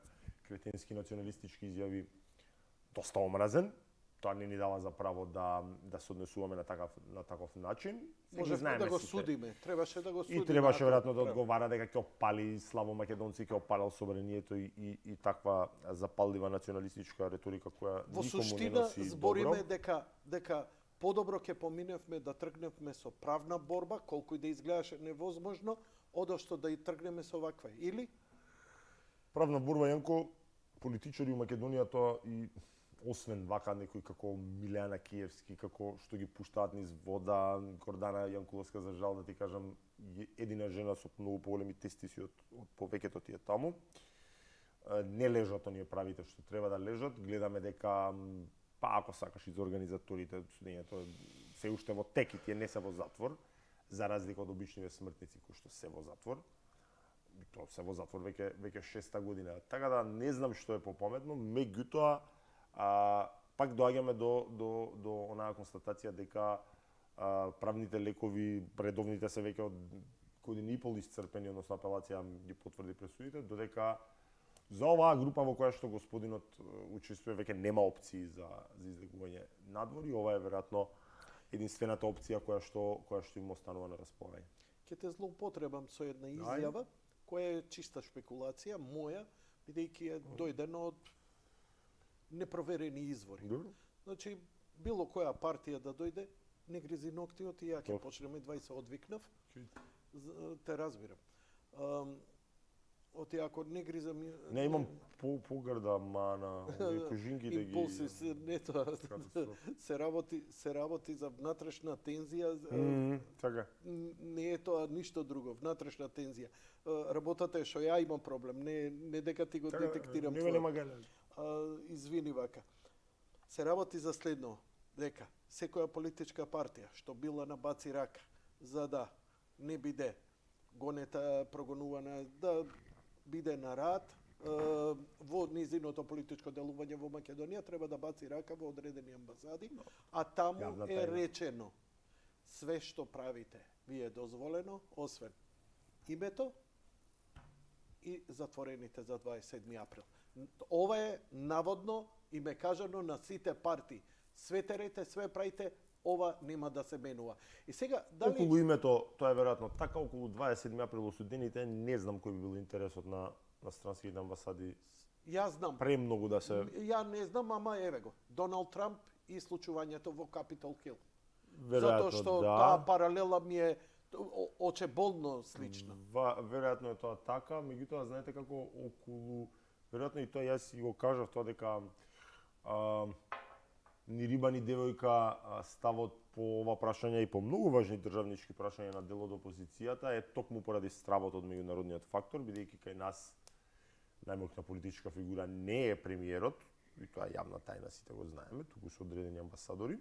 кретенски националистички изјави доста омразен. Тоа не ни дава за право да се однесуваме на таков начин. Можевме да го судиме, требаше да го судиме. И требаше веројатно да одговара дека ќе опали славо македонци, ќе опалал собранието и таква запаллива националистичка реторика која Во никому не суштина носи збориме добро. дека подобро ќе поминевме да тргневме со правна борба, колку и да изгледаше невозможно, одошто да и тргнеме со ваква. Или? Правна борба, Јанко, политичари у Македонија тоа и освен вака некои како Милена Киевски, како што ги пуштаат низ вода, Гордана Јанкуловска, за жал да ти кажам, едина жена со многу поголеми тестиси од повеќето тие таму. Не лежат оние правите што треба да лежат. Гледаме дека, па ако сакаш и за организаторите, судењето се уште во тек и тие не се во затвор, за разлика од обичниве смртници кои што се во затвор. Тоа се во затвор веќе 6-та година. Така да не знам што е попаметно, меѓутоа пак доаѓаме до онаа констатација дека правните лекови, редовните се веќе од години и пол исцрпени, односно апелација ги потврди пресудите, додека за оваа група во која што господинот учествува веќе нема опции за излегување надвор и ова е веројатно единствената опција која што им останува на располагање. Ќе те злоупотребам со една изјава, која е чиста шпекулација, моја, бидејќи е дојдена од непроверени извори. Добро. Значи, било која партија да дојде, не гризи ноктиот и ја ќе почнем едва и се одвикнав. Те разбирам. Оти ако не гризам... Не имам погрда мана, кожинки да ги... Импулси, не тоа. Се работи за внатрешна тензија. Така. Не е тоа ништо друго, внатрешна тензија. Работата е што ја имам проблем, не дека ти го детектирам тоа. Нема гален. Извини вака. Се работи за следно, дека секоја политичка партија што била на баци рака за да не биде гонета, прогонувана, да биде на рад, во низиното политичко делување во Македонија треба да баци рака во одредени амбасади, а таму е речено све што правите ви е дозволено, освен името и затворените за 27 април. Ова е наводно и ме кажано на сите партии. Све терете, све правите, ова нема да се менува. И сега, дали... Околу името, тоа е веројатно така, околу 27 април студените, не знам кој би бил интересот на странските амбасади. Ја знам. Премногу да се... Ја не знам, ама еве го. Доналд Трамп и случувањето во Capitol Hill. Веројатно, затоа што да. таа паралела ми е очеболно слична. Веројатно е тоа така, меѓутоа знаете како околу... Веројатно и тоа јас си го кажав тоа дека ни риба ни девојка ставот по ова прашање и по многу важни државнички прашања на дел од опозицијата е токму поради стравот од меѓународниот фактор, бидејќи кај нас најмоќна политичка фигура не е премиерот, и тоа е јавна тајна, сите го знаеме, туку се одредени амбасадори,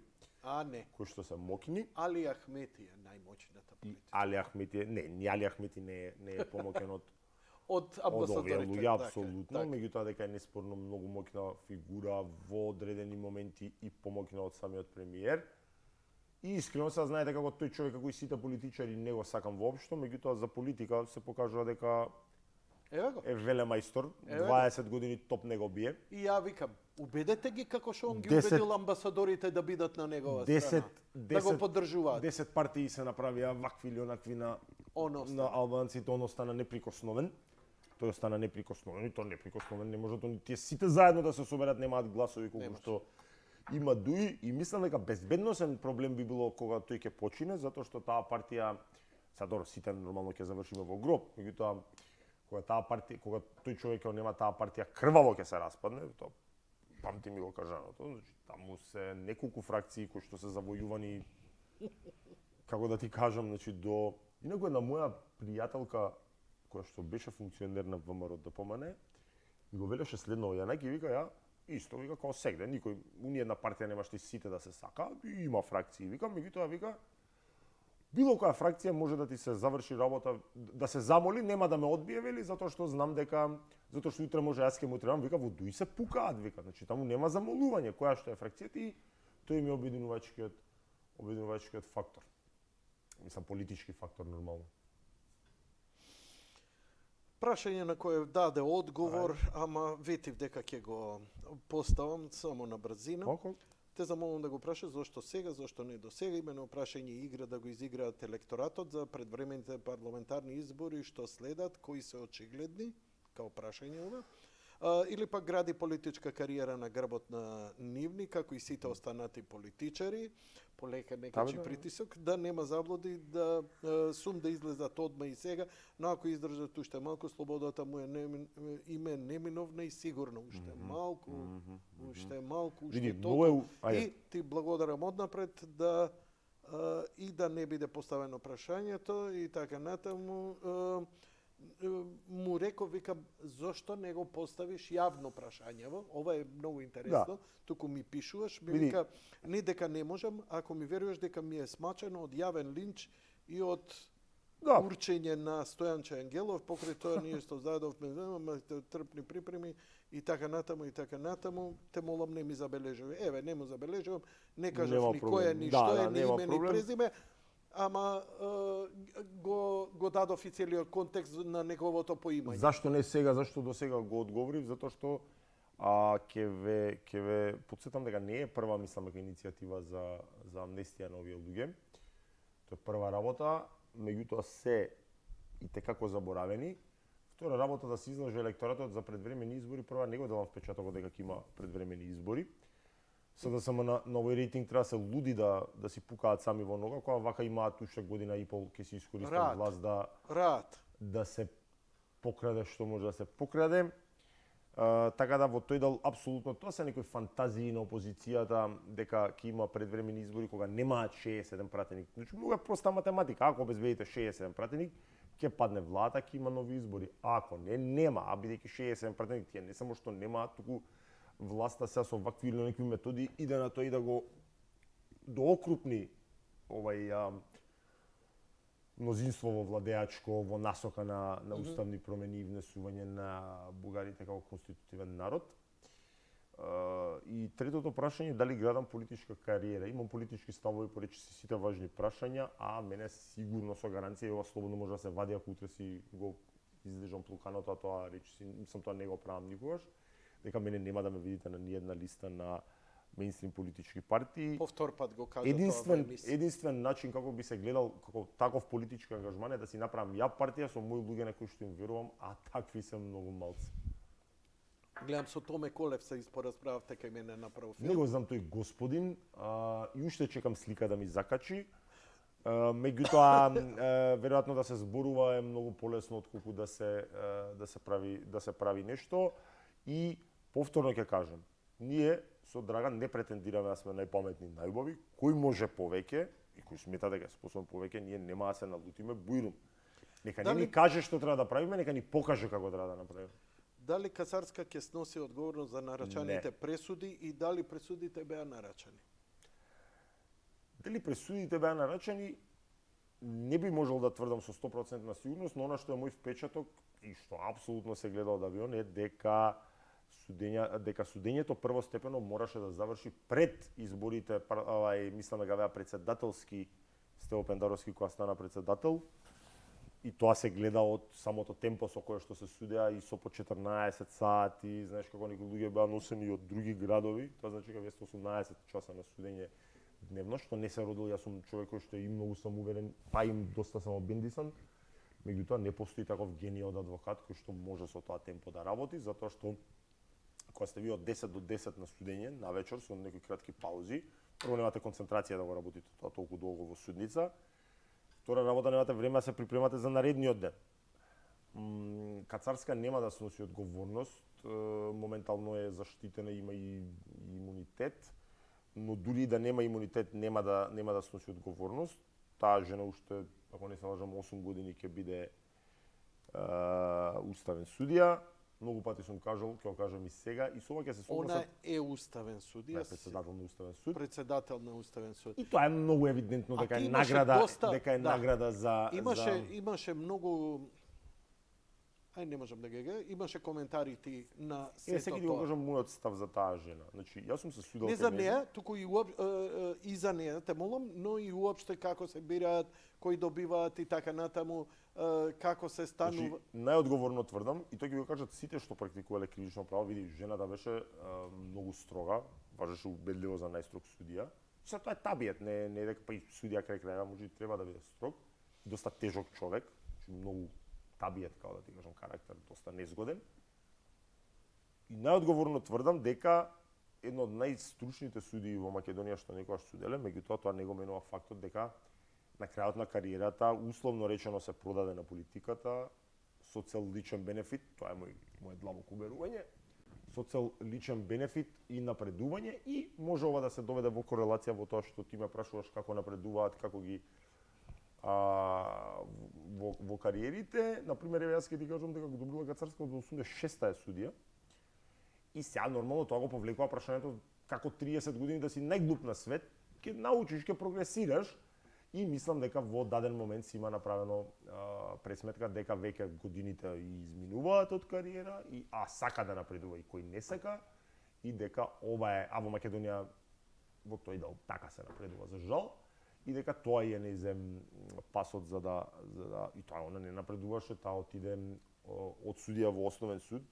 кои што се моќни. Али Ахмети е најмоćната политичка. Али Ахмети не Али Ахмети не е помоќен од амбасадорите. Од овие апсолутно, меѓутоа дека е неспорно многу моќна фигура во одредени моменти и помоќна од самиот премиер. И искрено се знаете како тој човек, како и сите политичари, не го сакам воопшто, меѓутоа за политика се покажува дека е велемајстор, 20 години топ не го бие. И ја викам, убедете ги како што он ги убедил амбасадорите да бидат на негова страна, да го поддржуваат. 10 партии се направија вакви или онакви на албанците, он остана неприкосновен. Тој остана неприкосновен и тоа неприкосновен не може тие сите заедно да се соберат, немаат гласови колку што има дуи, и мислам дека безбедносен проблем би било кога тој ќе почине, затоа што таа партија, добро, сите нормално ќе завршиме во гроб, меѓутоа кога тој човек ќе нема таа партија крваво ќе се распадне, тоа памти ми го кажаното, значи таму се неколку фракции кои што се завојувани, како да ти кажам, значи до инаку една моја пријателка која што беше функционер на ВМРО ДПМН, ми го велеше следно, Јанаки вика, ја исто вика како сегде, никој ни една партија немаше сите да се сака, има фракции, вика, меѓутоа вика било која фракција може да ти се заврши работа, да се замоли, нема да ме одбие, вели, затоа што утре може јас ќе му требам, вика, во дуи се пукаат, вика, значи таму нема замолување, која што е фракцијата и тој ми е обединувачкиот фактор. Мислам, политички фактор нормално. Прашање на кое даде одговор, ама ветив дека ќе го поставам само на брзина. Те замолувам да го праша зошто сега, зошто не до сега, имено прашање игра да го изиграат електоратот за предвремените парламентарни избори што следат, кои се очигледни, као прашање ова, или пак гради политичка кариера на грбот на нивни, како и сите останати политичари, полека некачи притисок, да нема заблуди, да сум да излезат одма и сега, но ако издржат уште малку, слободата му е неминовна и сигурно, уште малку, уште толку. И ти благодарам однапред да и да не биде поставено прашањето и така натаму. Му реков, викам, зошто не го поставиш јавно прашањево? Ова е многу интересно. Туку ми пишуваш, ми вика, не дека не можам, ако ми веруваш дека ми е смачено од јавен линч и од урчење на Стојанче Ангелов, покрај тоа ние што задовме, трпни припреми и така натаму, те молам не ми забележувам. Еве, не му забележувам, не кажав ни кој е, ни што е, ни име, ни презиме, ама го дадов и целиот контекст на неговото поимање. Зашто не сега, зашто до сега го одговорив? Затоа што А ќе ве потсетам дека не е прва, мислам, дека иницијатива за амнестија на овие луѓе. Тоа е прва работа, меѓутоа се и текако заборавени. Втора работа да се излаже електоратот за предвремени избори, прва не го делам впечатокот дека ќе има предвремени избори. СДСМ на овој рейтинг треба се луди да си пукаат сами во нога, кога вака имаат уште година и пол ќе се искористат власт да се покраде што може да се покраде. Така да во тој дел апсолутно тоа се некои фантазии на опозицијата дека ќе има предвремени избори кога немаат 67 пратеник. Значи многу е проста математика. Ако обезбедите 67 пратеник, ќе падне владата, ќе има нови избори. А ако нема, а бидејќи 67 пратеник тие не само што немаат, туку власта сега со вакви или некакви методи иде на тоа и да го доокрупни мнозинство во владеачко во насока на уставни промени и внесување на бугарите како конститутивен народ. И третото прашање дали градам политичка кариера. Имам политички ставови по речиси сите важни прашања, а мене сигурно со гаранција ова слободно може да се вади ако утре си го излежам плуканото, а тоа речиси, мислам тоа не го правам никогаш, дека мене нема да ме видите на ниедна листа на меинстрим политички партии. Повтор пат го кажа тоа. Единствен начин како би се гледал како таков политички ангажман е да си направам ја партија со мои луѓе на кои што им верувам, а такви се многу малци. Гледам со Томе Колев се испоразправавте кај мене на профил. Не го знам тој господин, и уште чекам слика да ми закачи. Меѓутоа, веројатно да се зборува е многу полесно отколку да се прави нешто. И повторно ќе кажам, ние со Драган не претендираме да сме најпаметни, најубави. Кој може повеќе и кој смета дека е способен повеќе, ние нема да се налутиме, бујрум. Нека не ни каже што треба да правиме, нека ни покаже како треба да направиме. Дали Кацарска ќе сноси одговорност за нарачаните пресуди и дали пресудите беа нарачани? Дали пресудите беа нарачани, не би можел да тврдам со 100% сигурност, но она што е мој впечаток и што апсолутно се гледа од авион е дека судењето првостепено мораше да заврши пред изборите, мислам дека беа председателски, Стево Пендаровски кога стана председател. И тоа се гледа од самото темпо со кое што се судеа и со по 14 сати, знаеш како некои луѓе беа носени од други градови, тоа значи дека 18 часа на судење дневно, што не се родил, јас сум човек кој што е и многу самоуверен, па и доста самобендисан, меѓутоа не постои таков гений од адвокат кој што може со тоа темпо да работи, затоа што кога сте ви од 10 до 10 на судење, на вечер со некои кратки паузи, прво немате концентрација да го работите тоа толку долго во судница, втора работа немате време да се припремате за наредниот ден. Кацарска нема да сноси одговорност, моментално е заштитена, има и имунитет, но дури да нема имунитет нема да сноси одговорност. Таа жена уште, ако не се лажам, 8 години ќе биде уставен судија. Многу пати сум кажал, ќе го кажам и сега, и со ова ќе се согласам. Она е уставен судија. Председател на уставен суд. Председател на уставен суд. И тоа е многу евидентно дека е награда за Имаше многу не можам да ги имаше коментарите на сето тоа. Секој го кажам мојот став за таа жена. Значи, јас сум се судел не за неа, туку и за неа, те молам, но и уопште како се бираат, кои добиваат и така натаму, како се станува. Значи, најодговорно тврдам, и тоа ќе го кажат сите што практикувале кривично право, види, жената беше многу строга, важеше убедливо за најстрог судија. Се тоа е табиет, не дека па и судија крај крајeva може и треба да биде строг, доста тежок човек, многу табиет, како да ти кажам, карактер, доста незгоден. И најодговорно тврдам дека едно од најстручните судии во Македонија што некогаш суделе, меѓутоа тоа не го менува фактот дека на крајот на кариерата, условно речено, се продаде на политиката со цел личен бенефит, тоа е моje длабоко уверување, со цел личен бенефит и напредување, и може ова да се доведе во корелација во тоа што ти ме прашуваш како напредуваат, како ги во кариерите. Например, јас ќе ти кажам дека го добрила Кацарска од 86-та е судија, и сега нормално тоа го повлекува прашањето како 30 години да си најглуп на свет, ќе научиш, ќе прогресираш, и мислам дека во даден момент си има направено пресметка дека веќе годините изминуваат од кариера, а сака да напредува и кој не сака, и дека ова е, а во Македонија во тој дел така се напредува за жал, и дека тоа е нејзем пасот за да и тоа она не напредуваше, таа отиде од судија во основен суд,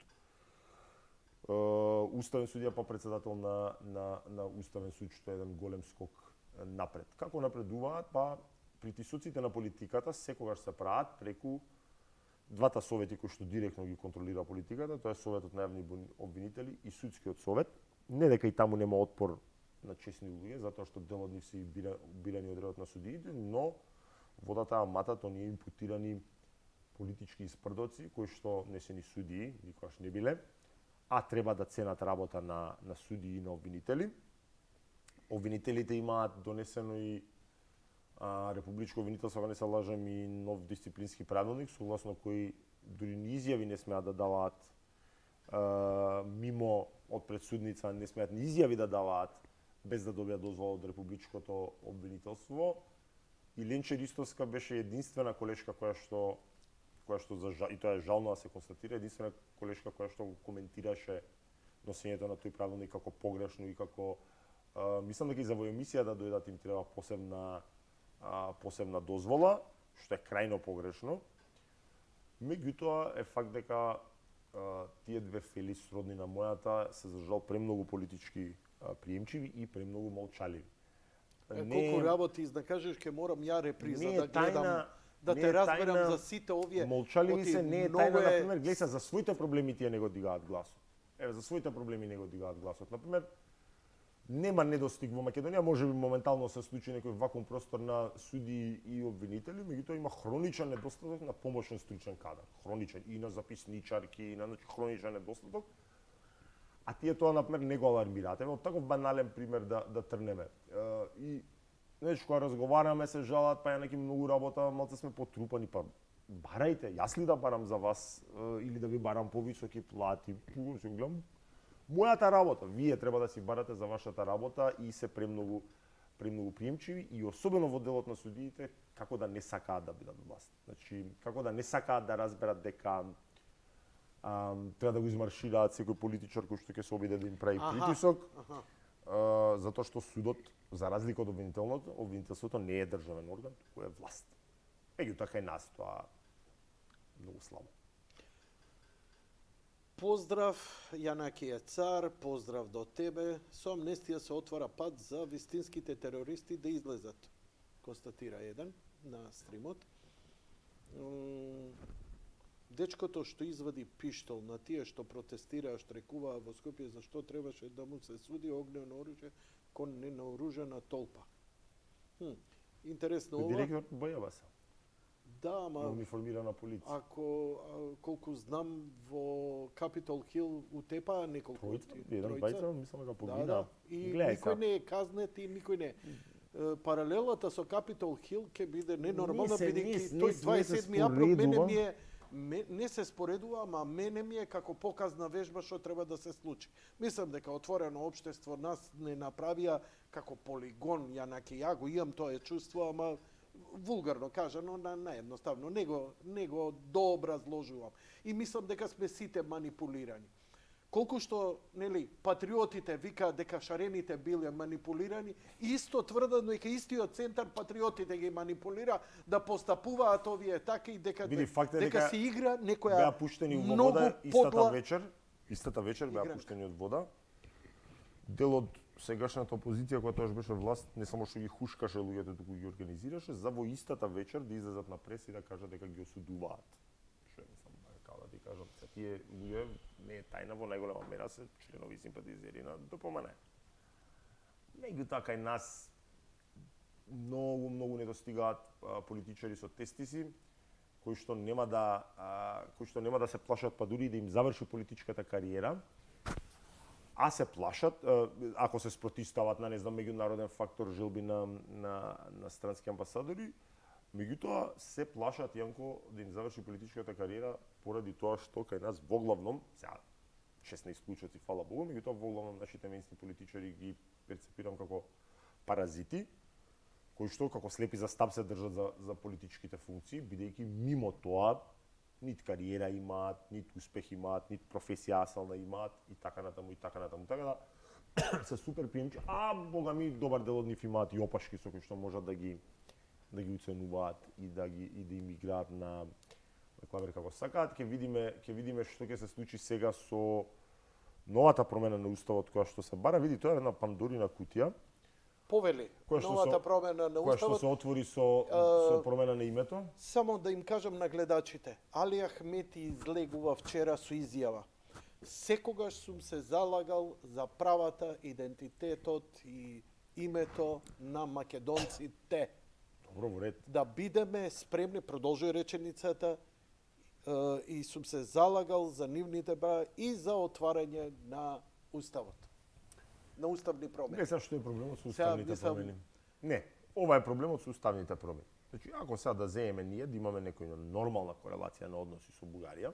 уставен судија па председател на уставен суд, што е еден голем скок напред. Како напредуваат? Па притисоците на политиката секогаш се прават преку двата совети кои што директно ги контролира политиката, тоа е Советот на јавни обвинители и Судскиот совет. Не дека и таму нема отпор на чесни луѓе, затоа што дел од нив се бирани од редот на судиите, но во таа матат оние импутирани политички испрдоци кои што не се ни судии, никогаш не биле, а треба да ценат работа на судии и на обвинители. Обвинителите имаат донесено и републичко обвинителство, ако не се лажам, и нов дисциплински правилник, согласно кој дури ни изјави не смеат да даваат мимо од предсудница, не смеат ни изјави да даваат без да добијат дозвола од републичкото обвинителство. И Ленче Ристовска беше единствена колешка која што и тоа е жално да се констатира, единствена колешка која што коментираше носењето на тој правилник како погрешно и како мислам дека и за во емисија да дојдат им треба посебна дозвола, што е крајно погрешно. Меѓутоа е факт дека тие две фели сродни на мојата се за жал премногу политички приемчиви и премногу молчаливи. Колку работи изнакажеш, ке морам ја реприза да гледам, да те разберам за сите овие. Молчаливи се, не е тајна, например, гледај се, за своите проблеми тие не го дигаат гласот. Еве, за своите проблеми не го дигаат гласот. Например, нема недостиг во Македонија, можеби моментално се случи некој вакуум простор на судии и обвинители, меѓутоа има хроничен недостаток на помошен стручен кадар. Хроничен и на записничарки, и на хроничен недостаток. А тие тоа, например, не го алармираат. Ево, таков банален пример да трнеме. И, знаеш, кога разговараме, се жалат, па ја неки многу работа, малце сме потрупани, па барајте, јас ли да барам за вас, или да ви барам повисоки плати, се гледам, мојата работа, вие треба да си барате за вашата работа и се премногу приемчиви и особено во делот на судиите, како да не сакаат да бидат власт. Значи, како да не сакаат да разберат дека треба да го измаршираат секој политичар кој што ќе се обиде да им прави притисок, затоа што судот, за разлика од обвинителството не е државен орган, тој е власт. Меѓутоа кај нас тоа многу слабо. Поздрав, Јанаки е цар, поздрав до тебе. Со амнестија се отвара пат за вистинските терористи да излезат, констатира еден на стримот. Дечкото што извади пиштол на тие што протестираа, штрекуваа во Скопје, зашто требаше да му се суди огнено оружје кон ненаоружена толпа. Интересно ова. Директор Бојабаса. Да, ама униформирана полиција. Ако колку знам во Capitol Hill утепаа неколку еден бајца, мислам дека погина. Да. И никој не е казнет и никој не. Паралелата со Capitol Hill ќе биде ненормална, бидејќи тој 27 април не се споредува, ама мене ми е како показна вежба што треба да се случи. Мислам дека отворено општество нас не направија како полигон, ја го имам тоа чувство, ама вулгарно кажано, наедноставно, не го дообразложувам. И мислам дека сме сите манипулирани. Колку што, нели, патриотите викаат дека шарените биле манипулирани, исто тврдат дека истиот центар патриотите ги манипулира да постапуваат овие така и дека се игра некоја беа пуштени во вода истата вечер беа пуштени од вода. Дел од сегашната опозиција која тоаш беше власт, не само што ги хушкаше луѓето, туку ги организираше, за во истата вечер да излезат на прес и да кажат дека ги осудуваат. Што мислам, како да ти кажам, тие луѓе не е тајна, во најголема мера се членови и симпатизери на ДПМН. Меѓутоа кај нас многу не достигаат политичари со тестиси, кои што нема да се плашат па дури да им заврши политичката кариера, а се плашат, ако се спротивстават на, не знам, меѓународен фактор, жилби на странски амбасадори, меѓутоа се плашат, Јанко, да им заврши политичката кариера поради тоа што кај нас воглавном, сега 16 случаи, фала Богу, меѓутоа воглавном нашите менски политичари ги перцепирам како паразити, кои што како слепи за стап се држат за политичките функции, бидејќи мимо тоа нит кариера имаат, нит успех имаат, нит професија асална имаат и така натаму. Така да се супер приемчи, а бога ми добар дел од нив имаат и опашки со кои што можат да ги уценуваат и да им играат на клавир како сакаат. Ќе видиме што ќе се случи сега со новата промена на уставот која што се бара, види, тоа е една пандорина кутија, Повели, која што новата се- промена на која што уставот. се отвори со промена на името. Само да им кажам на гледачите, Али Ахмети излегува вчера со изјава. Секогаш сум се залагал за правата, идентитетот и името на македонците. Добро, во ред. Да бидеме спремни, продолжува реченицата, и сум се залагал за нивните права и за отварање на уставот. На уставни промени. Не, сега што е проблемот со Сега уставните мислам- промени? Не, ова е проблемот со уставните промени. Значи, ако сега да земеме ние, да имаме некоја нормална корелација на односи со Бугарија,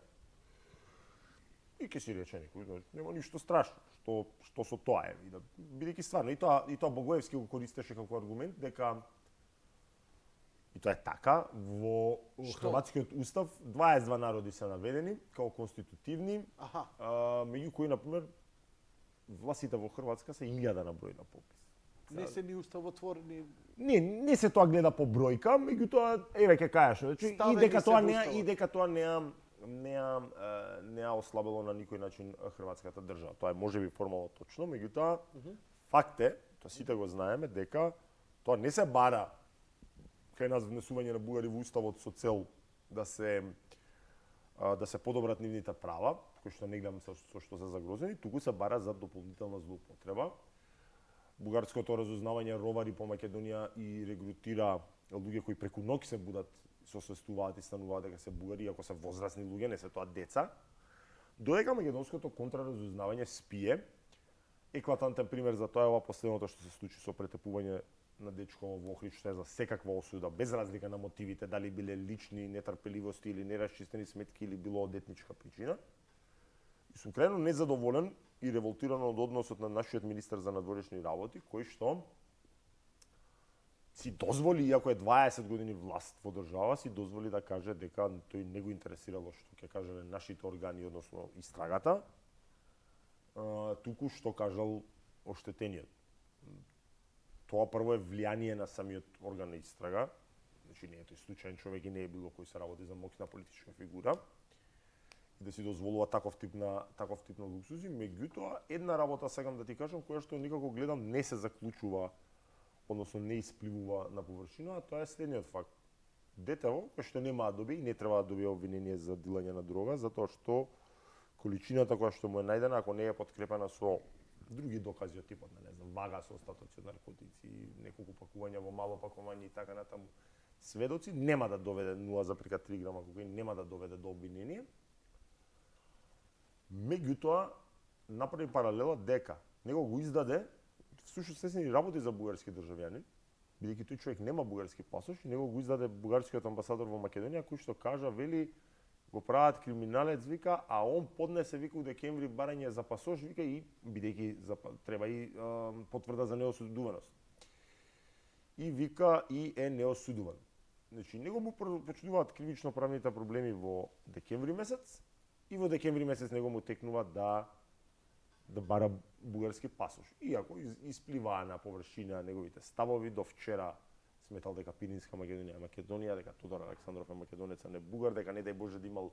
и ќе си рече некој, значи, нема ништо страшно, што со тоа е. Бидејќи стварно, и тоа Богоевски го користеше како аргумент, дека и тоа е така, во хрватскиот устав 22 народи се наведени како конститутивни, Аха. меѓу кои, например, властите во Хрватска се 1000 на број на попис. Не се ни уставотворени. Не се тоа гледа по бројка, меѓутоа еве ќе кажеш, значи и Ставени дека се тоа во не уставот. и дека тоа не ослабило на никој начин хрватската држава. Тоа е можеби формално точно, меѓутоа факт е, тоа сите го знаеме, дека тоа не се бара кај нас внесување на бугари во уставот со цел да се подобрат нивните права, кои што не гледам со што се загрозени, туку се бара за дополнителна злоупотреба. Бугарското разузнавање ровари по Македонија и регрутира луѓе кои преку ноќ се будат, се освестуваат и стануваат дека се бугари, ако се возрасни луѓе, не се тоа деца. Додека македонското контраразузнавање спие, еклатантен пример за тоа е ова последното што се случи со претепување на дечко во Охрид, што е за секаква осуда, без разлика на мотивите, дали биле лични нетрпеливости или нерасчистени сметки или било од етничка причина. И сум крайно незадоволен и револтиран од односот на нашиот министер за надворешни работи, кој што си дозволи, иако е 20 години власт во држава, си дозволи да каже дека тој не го интересирало што ќе кажале нашите органи, односно истрагата, туку што кажал оштетениот. Тоа прво е влијание на самиот орган на истрага, значи не е тој случаен човек и не е било кој се работи за моќна политичка фигура, и да си дозволува таков тип на луксузи, меѓутоа една работа сакам да ти кажам која што никако гледам не се заклучува, односно не испливува на површина, а тоа е следниот факт. Детево кој што нема да добие и не треба да добие обвинение за дилање на дрога, затоа што количината која што му е најдена, ако не е подкрепена со други докази од типот на, не знам, вага со остатоци од наркотици, неколку пакувања во мало пакување и така натаму, сведоци, нема да доведе 0,3 грама кокаин, нема да доведе до обвинение. Меѓутоа, направи паралела дека него го издаде, всушност се работи за бугарски државјанин, бидејќи тој човек нема бугарски пасош, и него го издаде бугарскиот амбасадор во Македонија, кој што кажа, вели, го прават криминалец, вика, а он поднесе, вика, у декември барање за пасош, вика, и бидејќи треба и потврда за неосудуваност. И вика, и е неосудуван. Значи, него му почнуваат кривично правните проблеми во декември месец, и во декември месец него му текнува да бара бугарски пасош. Иако испливаа на површина неговите ставови, до вчера сметал дека Пиринска Македонија е Македонија, дека Тодор Александров е македонец, а не бугар, дека не дај Боже да имал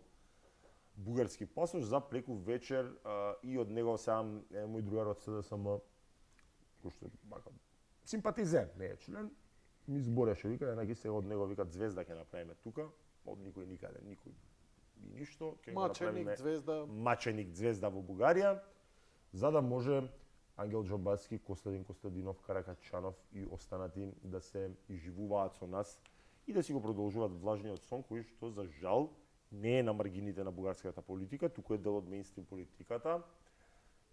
бугарски пасош, за преку вечер и од него сам мој другар од СДСМ, кој што бака симпатизер, не е член, ми збореше, вика, енаки се од него, вика, звезда ќе направиме тука, од никој никаде, никој и ништо, ќе го направиме маченик звезда во Бугарија, за да може Ангел Джамбаски, Костадин Костадинов, Каракачанов и останати да се изживуваат со нас и да си го продолжуваат влажниот сон, кој што за жал не е на маргините на бугарската политика, туку е дел од мејнстрим политиката,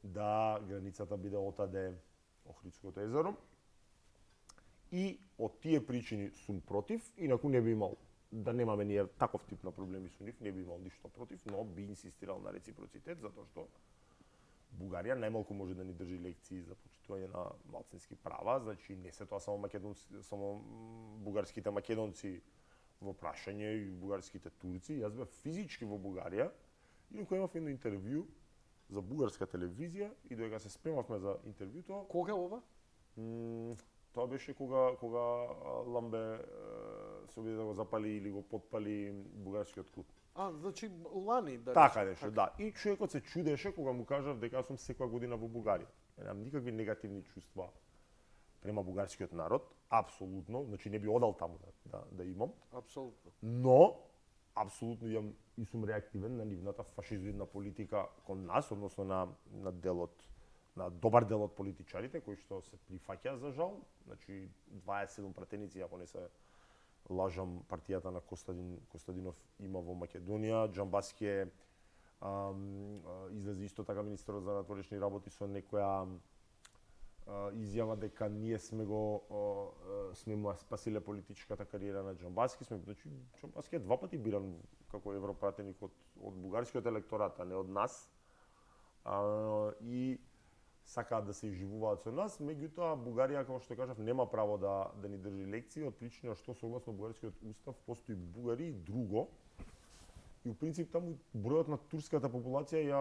да границата биде отаде Охридското езеро. И од тие причини сум против, инаку не би имал, да немаме ние таков тип на проблеми со нив, не би имал ништо против, но би инсистирал на реципроцитет, затоа што Бугарија најмалку може да ни држи лекции за почитување на малцински права, значи не се тоа само бугарските македонци во прашање и бугарските турци. Јас бев физички во Бугарија и кога имав едно интервју за бугарска телевизија и додека се спремавме за интервјуто. Кога ова? Тоа беше кога Ламбе се обиде да го запали или го потпали бугарскиот клуб. Значи лани да Така речем, нешто, да. И човекот се чудеше кога му кажав дека сум секоја година во Бугарија. Немам никакви негативни чувства према бугарскиот народ, апсолутно, значи не би одал таму да имам, Апсолутно. но апсолутно имам и сум реактивен на нивната фашизоидна политика кон нас, односно на делот, на добар дел од политичарите кои што се прифаќа за жал, значи 27 пратеници, ако не се лажам, партијата на Костадинов има во Македонија. Џамбаски излезе исто така министерот за надворешни работи со некоја изјава дека ние сме му спасиле политичката кариера на Џамбаски. Значи Џамбаски е 2 пати биран како европратеник од бугарскиот електорат, а не од нас. И сакаат да се изживуваат со нас, меѓутоа Бугарија, како што кажав, нема право да ни држи лекции од причина што согласно бугарскиот устав постои бугари и друго. И у принцип таму бројот на турската популација ја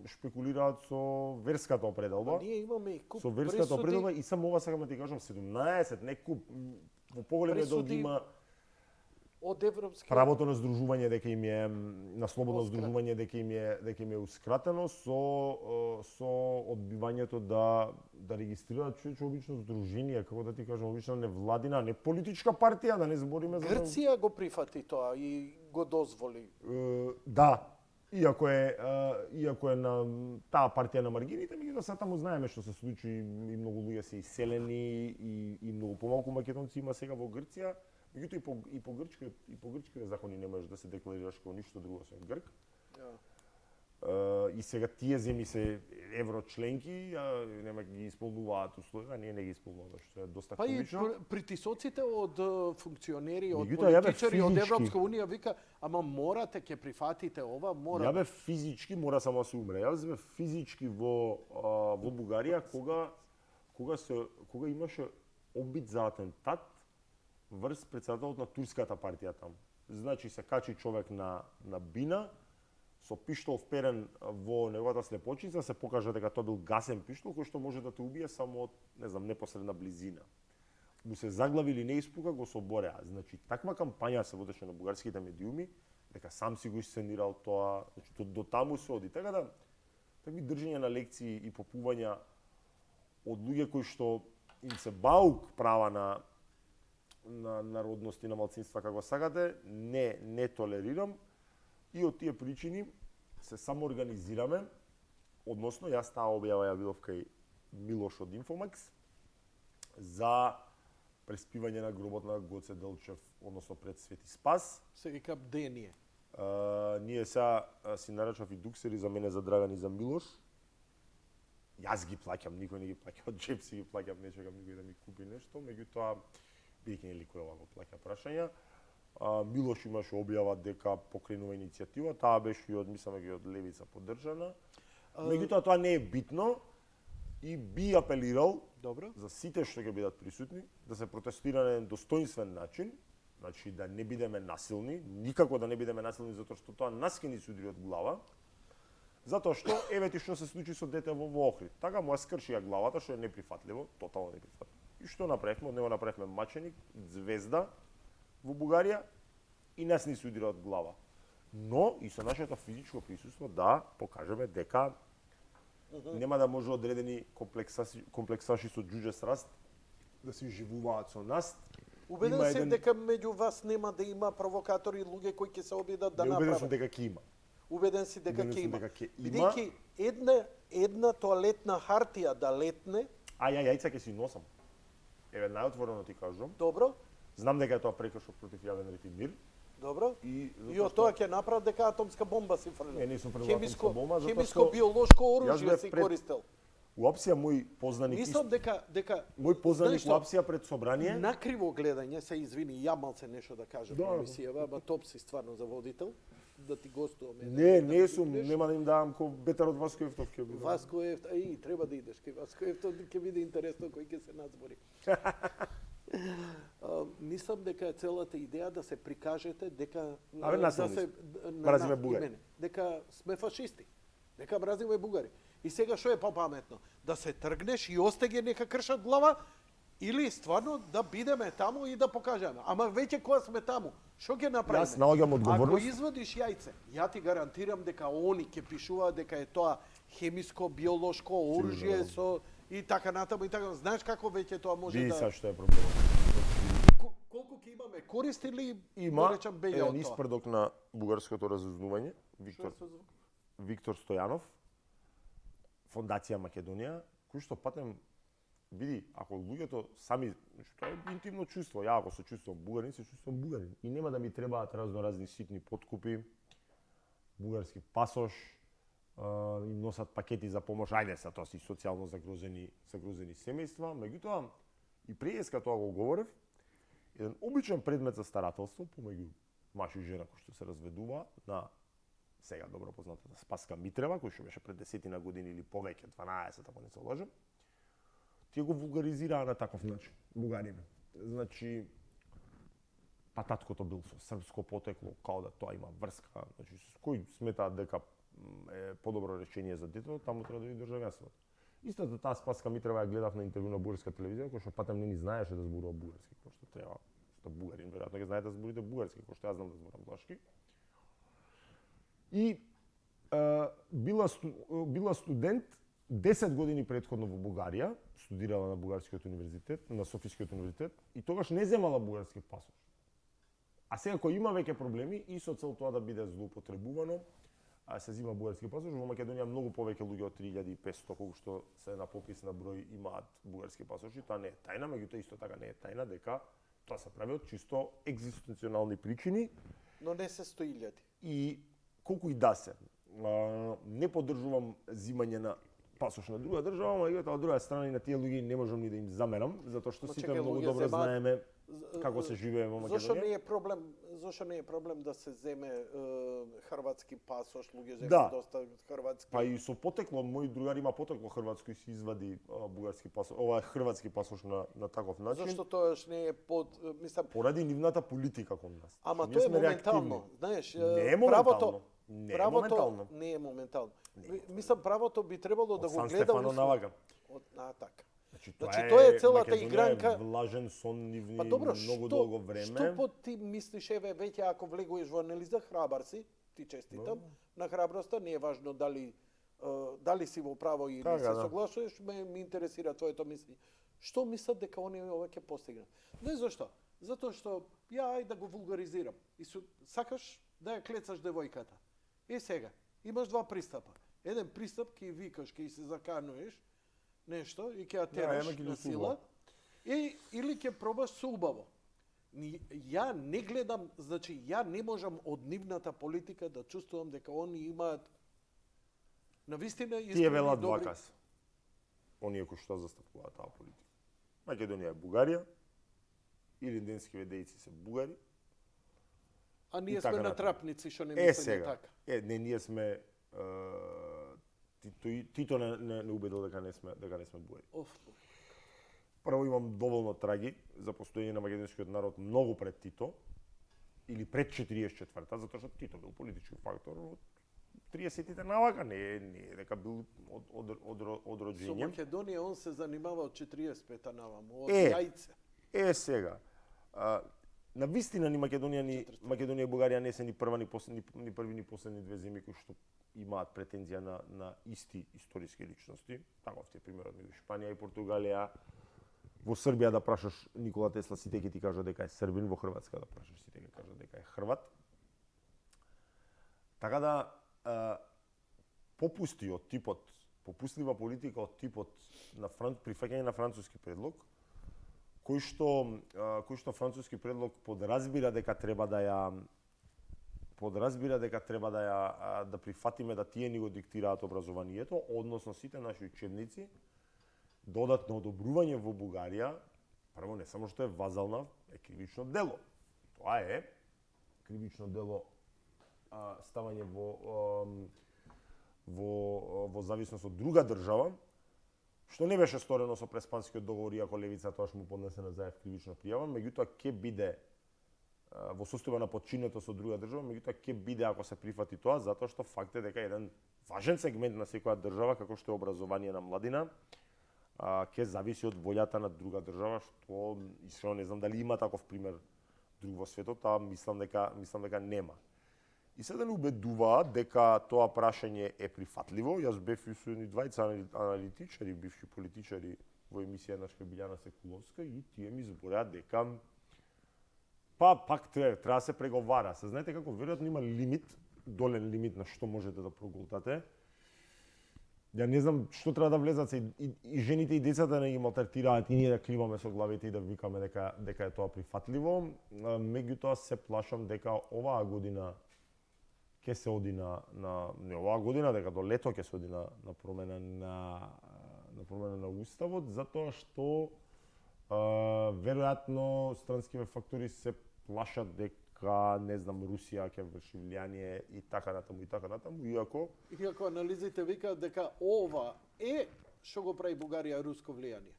шпекулираат со верската определба. Ние имаме и куп со верската определба и само ова сакам да ти кажам 17, не куп, во поголемиот дел има од европски правото на здружување дека им е на слободно здружување дека им е ускратено со одбивањето да регистрираат човече обично здружение, како да ти кажам, обично невладина, не политичка партија, да не збориме за Грција го прифати тоа и го дозволи. Да, иако е на таа партија на маргините, меѓутоа сега таму знаеме што се случи и многу луѓе се иселени и многу помалку македонци има сега во Грција. Меѓутоа и по грчките закони не можеш да се декларираш како ништо друго освен грк. И сега тие земји се еврочленки, нема ги исполнуваат условија, ние не ги исполнуваме, што е доста комично. Па и притисоците од функционери, од Меѓутоа, политичари, од физички. Европска унија вика, ама морате ќе прифатите ова, мора. Ја бе физички, мора само да се умре. Ја бе физички во Бугарија кога имаше обид за атентат врз председателот на турската партија таму. Значи се качи човек на бина со пиштол вперен во неговата слепочица, се покажа дека тоа бил гасен пиштол кој што може да те убие само од, не знам, непосредна близина. Му се заглави или не испука, го собореа. Значи таква кампања се водеше на бугарските медиуми дека сам си го исценирал тоа, значи до таму се оди. Така да такви држење на лекции и попувања од луѓе кои што им се баук права на народности, на малцинства, како сакате, не толерирам и од тие причини се самоорганизираме, односно јас таа објава ја видов кај Милош од Инфомакс за преспивање на гробот на Гоце Делчев, односно пред Свети Спас. Се вика бдение. Ние сега си нарачав и дуксери за мене, за Драган и за Милош. Јас ги плаќам, никој не ги плаќа од джеп си ги плаќам, не чекам никој да ми купи нешто, меѓутоа бидејќи нели кој ова го плаќа прашања. Милош имаше објава дека покренува иницијатива, таа беше и од, мислам, и од Левица поддржана. Меѓутоа тоа не е битно и би апелирал за сите што ќе бидат присутни да се протестира на достоинствен начин, значи да не бидеме насилни, никако да не бидеме насилни затоа што тоа нас ќе ни се удри од глава. Затоа што еве ти што се случи со детево во Охрид. Така му ја скршија главата, што е неприфатливо, тотално неприфатливо. И што направивме? Од него направивме маченик, звезда во Бугарија и нас ни се удира од глава. Но и со нашето физичко присуство да покажеме дека нема да може одредени комплексаши со џуџе сраст да се живуваат со нас. Убеден се дека меѓу вас нема да има провокатори, луѓе кои ќе се обидат да направат. Убеден сум дека ќе има. Убеден си дека ќе има. Бидејќи една тоалетна хартија да летне. Јајца ќе си носам. Еве најотворено ти кажувам. Добро. Знам дека е тоа прекршок против јавен ред и мир. Добро. И од тоа ќе направат дека атомска бомба си фрлил. Не сум фрлил атомска бомба, затоа што хемиско-биолошко оружје си користел. У опција мој познаник мислам дека мој познаник у опција пред собрание накриво гледање, се извини, ја малце нешто да кажам во емисијава, ама топ си стварно за водител да ти гостуваме. Не сум, нема да им давам ко Бетар од Васко Евтов ќе биде. Васко Евтов, треба да идеш кај Васко Евтов, ќе биде интересно кој ќе се надзбори. Мислам дека е целата идеја да се прикажете дека да се мразиме бугари. Дека сме фашисти. Дека мразиме бугари. И сега што е попаметно? Да се тргнеш и остеге нека кршат глава Или стварно да бидеме таму и да покажеме. Ама веќе кога сме таму, што ќе направиме? Јас наоѓам одговорност. Ако извадиш јајце, ја ти гарантирам дека они ќе пишуваат дека е тоа хемиско, биолошко оружје со и така натаму и така. Знаеш како веќе тоа може Види да сега што е проблемот. колку ќе имаме корист или Има да речам беља еден од тоа? испредок на бугарското разузнување, Виктор Стојанов, Фондација Македонија, кој што патем види, ако луѓето сами, што е интимно чувство, ја ако се чувствувам бугарин, се чувствувам бугарин. И нема да ми требаат разни ситни подкупи, бугарски пасош, им носат пакети за помош, ајде са тоа си социјално загрозени семејства, меѓутоа и преска тоа го говорев, еден обичен предмет за старателство помеѓу маж и жена кои што се разведува на сега добро познатата Спаска Митрева, кој што беше пред 10 години или повеќе, 12, ако не се лажам, тие го вулгаризираа на таков начин, бугариме. Значи, па таткото бил со српско потекло, као да тоа има врска, значи, с кој сметаат дека е подобро решение за детето, таму треба да биде државјанството. Истото таа Спаска Митрева ја гледав на интервју на бугарска телевизија, кој што патем не ни знаеше да зборува бугарски, кој што треба, што бугарин, веројатно ќе знаете да зборите бугарски, кој што јас знам да зборам влашки. И била студент 10 години претходно во Бугарија, студирала на Бугарскиот универзитет, на Софискиот универзитет, и тогаш не земала бугарски пасош. А сега кој има веќе проблеми и со цел тоа да биде злоупотребувано, се зема бугарски пасош. Во Македонија многу повеќе луѓе од 3500 колку што се на попис на број имаат бугарски пасоши. Тоа не е тајна, меѓутоа исто така не е тајна дека тоа се прави од чисто екзистенционални причини. Но не се 100.000. И колку и да се, не поддржувам зимање на пасош на друга држава, меѓутоа од друга страна и на тие луѓе не можам ни да им замерам, затоа што сите многу добро знаеме како се живее во Македонија. Зошто не е проблем да се земе хрватски пасош, луѓе земе доста хрватски. Па и со потекло, мој другар има потекло хрватско и си извади бугарски пасош, ова е хрватски пасош на таков начин. Зошто тоаш не е мислам поради нивната политика кон нас. Ама тоа е моментално, знаеш, не е моментално. Правото не е моментално. Мислам правото би требало да го гледа налагам. Така. Значи тоа е целата игранка. Влажен сон нивни добро, многу долго време. Што ти мислиш веќе ако влегуваш во анализа, храбар си, ти честитам на храброста, не е важно дали си во право или се согласуваш, ме интересира твоето мисли. Што мислат дека они ова ќе постигнат? Не зашто? Затоа што ја да го вулгаризирам. И сакаш да ја клецаш девојката. И сега, имаш два пристапа. Еден пристап ќе викаш, ќе се закануеш нешто и ќе ја тераш на сила, или ќе пробаш со убаво. Ја не гледам, значи ја не можам од нивната политика да чувствувам дека они имаат навистина искрени тие велат добри. вакас. Оние кои што застапуваат таа политика. Македонија е Бугарија, или денскиве дејци се бугари. А ние сме натрапници што не мислиме така. Ние сме Тито не убедил дека не сме бугари. Прво имам доволно траги за постоење на македонскиот народ многу пред Тито или пред 44-та, затоа што Тито бил политички фактор од 30-тите навака, не е дека бил од роđење. Со Македонија он се занимава од 45-та наваму, од јајце. Сега, на вистина ни Македонија и Бугарија не се ни први ни последни две земји кои што имаат претензија на исти историски личности. Таков ти е примерот меѓу Шпанија и Португалија. Во Србија да прашаш Никола Тесла, сите ќе ти кажат дека е србин, во Хрватска да прашаш сите ќе кажат дека е хрват. Така да попустлива политика од типот на прифаќање на француски предлог, кој што француски предлог подразбира дека треба да прифатиме да тие ни го диктираат образованието, односно сите наши учебници, додатно одобрување во Бугарија, прво не само што е вазална, е кривично дело. Тоа е кривично дело ставање во зависност од друга држава, што не беше сторено со Преспанскиот договор, иако левица тоаш му поднесе на Заев кривична пријава, меѓутоа ќе биде во состојба на подчинето со друга држава, меѓутоа ќе биде ако се прифати тоа, затоа што факт е дека еден важен сегмент на секоја држава, како што е образование на младина, ќе зависи од волјата на друга држава, што искрено не знам дали има таков пример друг во светот, а мислам дека нема. И се да не убедуваат дека тоа прашање е прифатливо. Јас бев и со двајца аналитичари, бивши политичари во емисија на Биљана Секуловска и тие ми збореат дека пак треба да се преговара. Се знаете како веројатно има лимит, долен лимит на што можете да проголтате. Ја не знам што треба да влезат и жените и децата да не ги малтретираат и ние да кливаме со главите и да викаме дека е тоа прифатливо. Меѓутоа се плашам дека оваа година ќе се оди не оваа година, дека до лето ќе се оди на промена на уставот, затоа што веројатно странскиве фактори се плашат дека не знам Русија ќе врши влијание и така натаму, иако анализите викаат дека ова е што го прави Бугарија руско влијание.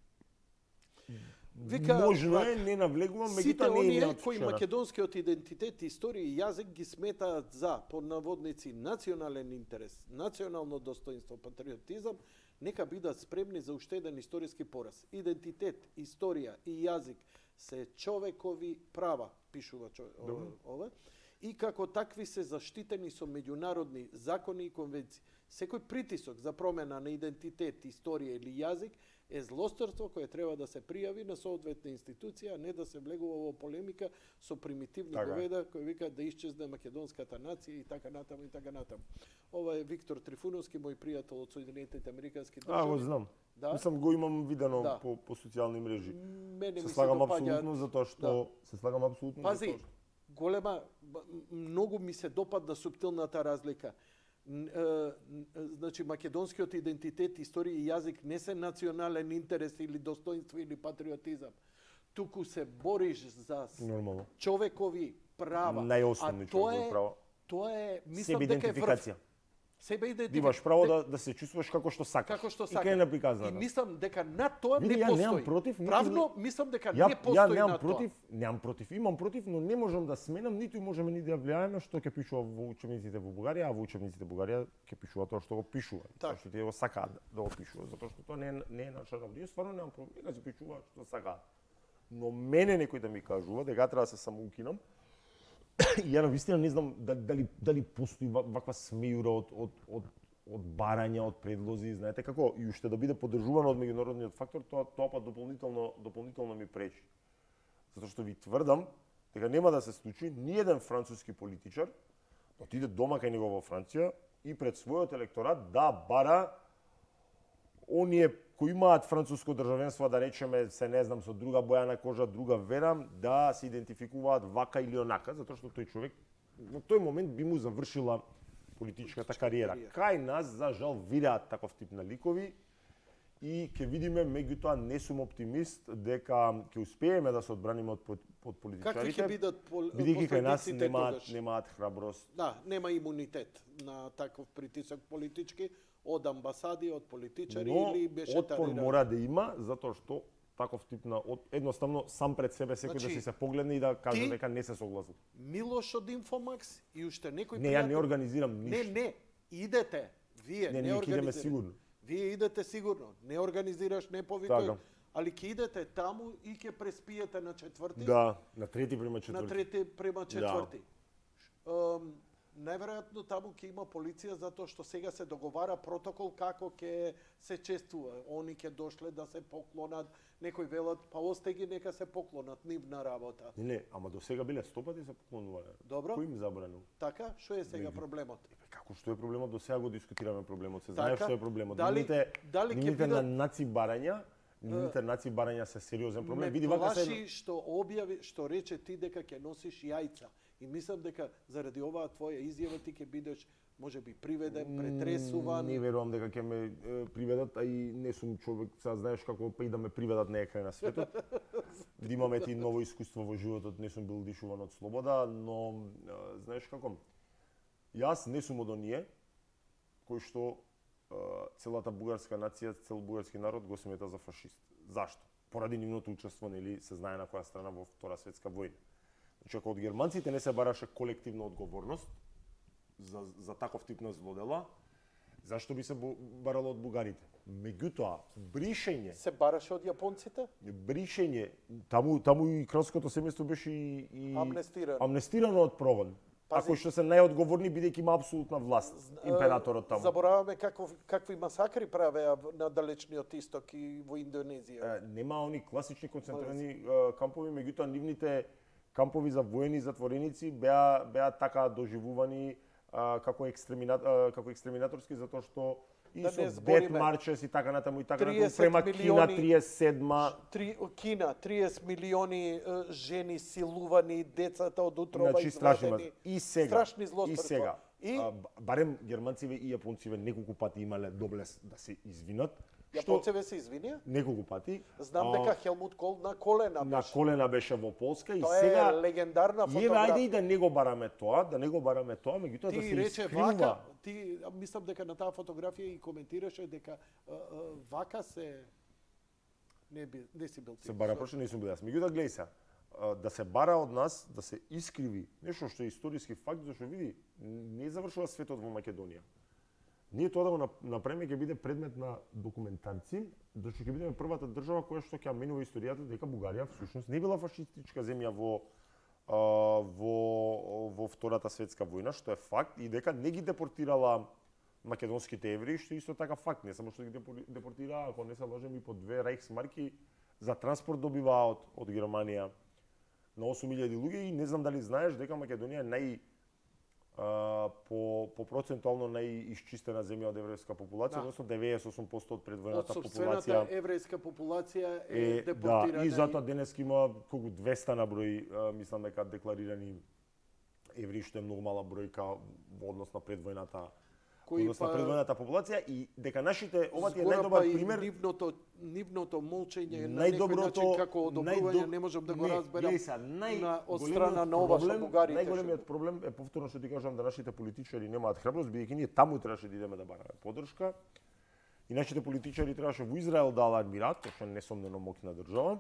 Можно е, не навлегувам, сите меѓутоа не е оние кои неотвршена. македонскиот идентитет, историја и јазик ги сметаат за, под наводници, национален интерес, национално достоинство, патриотизам, нека бидат спремни за уште еден историски пораз. Идентитет, историја и јазик се човекови права, пишува ова, и како такви се заштитени со меѓународни закони и конвенции. Секој притисок за промена на идентитет, историја или јазик е злосторство кое треба да се пријави на соодветна институција, а не да се влегува во полемика со примитивни говеда кои викаат да исчезне македонската нација и така натаму и така натаму. Ова е Виктор Трифуновски, мој пријател од Соединетите Американски држави. Го знам. Да? Мислам го имам видено Да. по социјални мрежи. Мене Се ми се слагам допаѓаат. апсолутно затоа што се слагам апсолутно Пази, затоа што голема, многу ми се допадна суптилната разлика. Значи, македонскиот идентитет, историја и јазик не се национален интерес или достоинство или патриотизам. Туку се бориш за нормално. човекови права. Најосновни човекови права. Тоа е, мислам Себе дека е идентификација. Себе идентификација. Имаш право да се чувствуваш како што сакаш. Како што И сакаш. кај не приказна. И мислам дека над тоа Види, не ја постои. немам против, ниту Правно, мислам дека Ја не постои немам над против, имам против, но не можам да сменам, ниту можеме ни да влијаеме што ќе пишува во учебниците во Бугарија, а во учебниците во Бугарија ќе пишува тоа што го пишува, тоа што тие го сакаат да го пишува, затоа што тоа не е наша работа. Јас стварно немам проблем, нека се пишува што сакаат. Но мене некој да ми кажува дека треба да се самоукинам, и ја навистина не знам дали постои ваква смејура од барања, од предлози, знаете како, и уште да биде поддржувано од меѓународниот фактор, тоа па дополнително ми пречи. Затоа што ви тврдам дека нема да се случи ниеден француски политичар да отиде дома кај него во Франција и пред својот електорат да бара оние кои имаат француско државенство, да речеме, се не знам, со друга боја на кожа, друга вера, да се идентификуваат вака или онака, затоа што тој човек во тој момент би му завршила политичката кариера. Кај нас, за жал, видеат таков тип на ликови и ќе видиме, меѓутоа не сум оптимист дека ќе успееме да се одбраниме од политичарите. Какви ќе бидат бидејќи кај нас последиците немаат храброст. Да, нема имунитет на таков притисок политички од амбасади, од политичари или беше отпор мора да има, затоа што таков тип на едноставно сам пред себе секој да си се погледне и да каже дека не се согласува. Милош од Инфомакс и уште некој Не, ја не организирам ништо. Не, идете. Вие не идеме сигурно. Вие идете сигурно. Не организираш, не повикај, али ќе идете таму и ќе преспиете на четврти. Да, на трети према четврти. На трети према четврти. Најверојатно таму ќе има полиција затоа што сега се договара протокол како ќе се чествува. Они ќе дошле да се поклонат, некои велат па осте ги нека се поклонат, нивна работа. Не, ама до сега биле 100 пати се поклонувале. Добро. Кој им забранил? Така, што е сега проблемот? Како што е проблемот? До сега го дискутираме проблемот. Се знае што е проблемот. Дали нивните на наци барања се сериозен проблем. Види вака се што објави, што рече ти дека ќе носиш јајца. И мислам дека заради оваа твоја изјава ти ќе бидеш можеби приведен, претресуван. Не верувам дека ќе ме приведат, а и не сум човек, сега знаеш како па и да ме приведат некај на светот. Да имаме ти ново искуство во животот, не сум бил дишуван од слобода, но знаеш како? Јас не сум од оние кои што целата бугарска нација, цел бугарски народ го смета за фашист. Зашто? Поради нивното учество, нели, се знае на која страна во Втора светска војна. Значи, ако од германците не се бараше колективна одговорност за таков тип на злодела, Зашто би се барало од бугарите? Меѓутоа, бришење, Се бараше од јапонците? таму и кралското семејство беше и Амнестирано. од прогон. Пази. Ако што се најодговорни бидејќи има апсолутна власт, императорот таму. Забораваме какви масакри правеа на далечниот исток и во Индонезија. Нема они класични концентрирани кампови, меѓутоа нивните кампови за воени затвореници беа така доживувани како екстреминаторски, затоа што и Да со не Дет збориме. Марчес и така натаму 30 према Кина милиони 37 Кина, 30 милиони жени силувани, децата од утрова значи страшно. извадени. И сега, Страшни злосторства. и сега. И Барем германциве и јапонциве неколку пати имале доблест да се извинат. јапонцеве се извинија? Неколку пати. Знам дека Хелмут Кол на колена На беше. колена беше во Полска и Тоа е сега легендарна Еве, ајде фотографија. и да не го бараме тоа, меѓутоа да Ти се рече искрива. вака, ти мислам дека на таа фотографија и коментираше дека вака се не си бил ти. Се бара, прошто не сум бил јас. Меѓутоа, гледај се, да се бара од нас, да се искриви нешто што е историски факт, зашто види, не завршува светот во Македонија. Ние тоа да го направиме ќе биде предмет на документарци, зашто ќе бидеме првата држава која што ќе менува историјата дека Бугарија всушност не била фашистичка земја во Втората светска војна, што е факт, и дека не ги депортирала македонските евреи, што е исто така факт, не само што ги депортира, ако не се лажем, и по 2 рајхсмарки за транспорт добиваа од Германија на 8000 луѓе, и не знам дали знаеш дека Македонија е по процентуално најисчистена земја од еврејска популација, Да. односно 98% од предвојната Од популација собствената еврејска популација е да, депортирана. и затоа денес има колку 200 на број, мислам дека декларирани евреи, што е многу мала бројка во однос на предвојната популација, и дека нашите, ова ти е најдобар пример. Нивното молчење на некој начин како одобрување не можам да го разберам од страна на ова што бугарите. Најголемиот проблем е, повторно што ти кажам, да нашите политичари немаат храброст, бидејќи ние таму требаше да идеме да бараме поддршка, и нашите политичари требаше во Израел да алармираат, што несомнено моќна држава,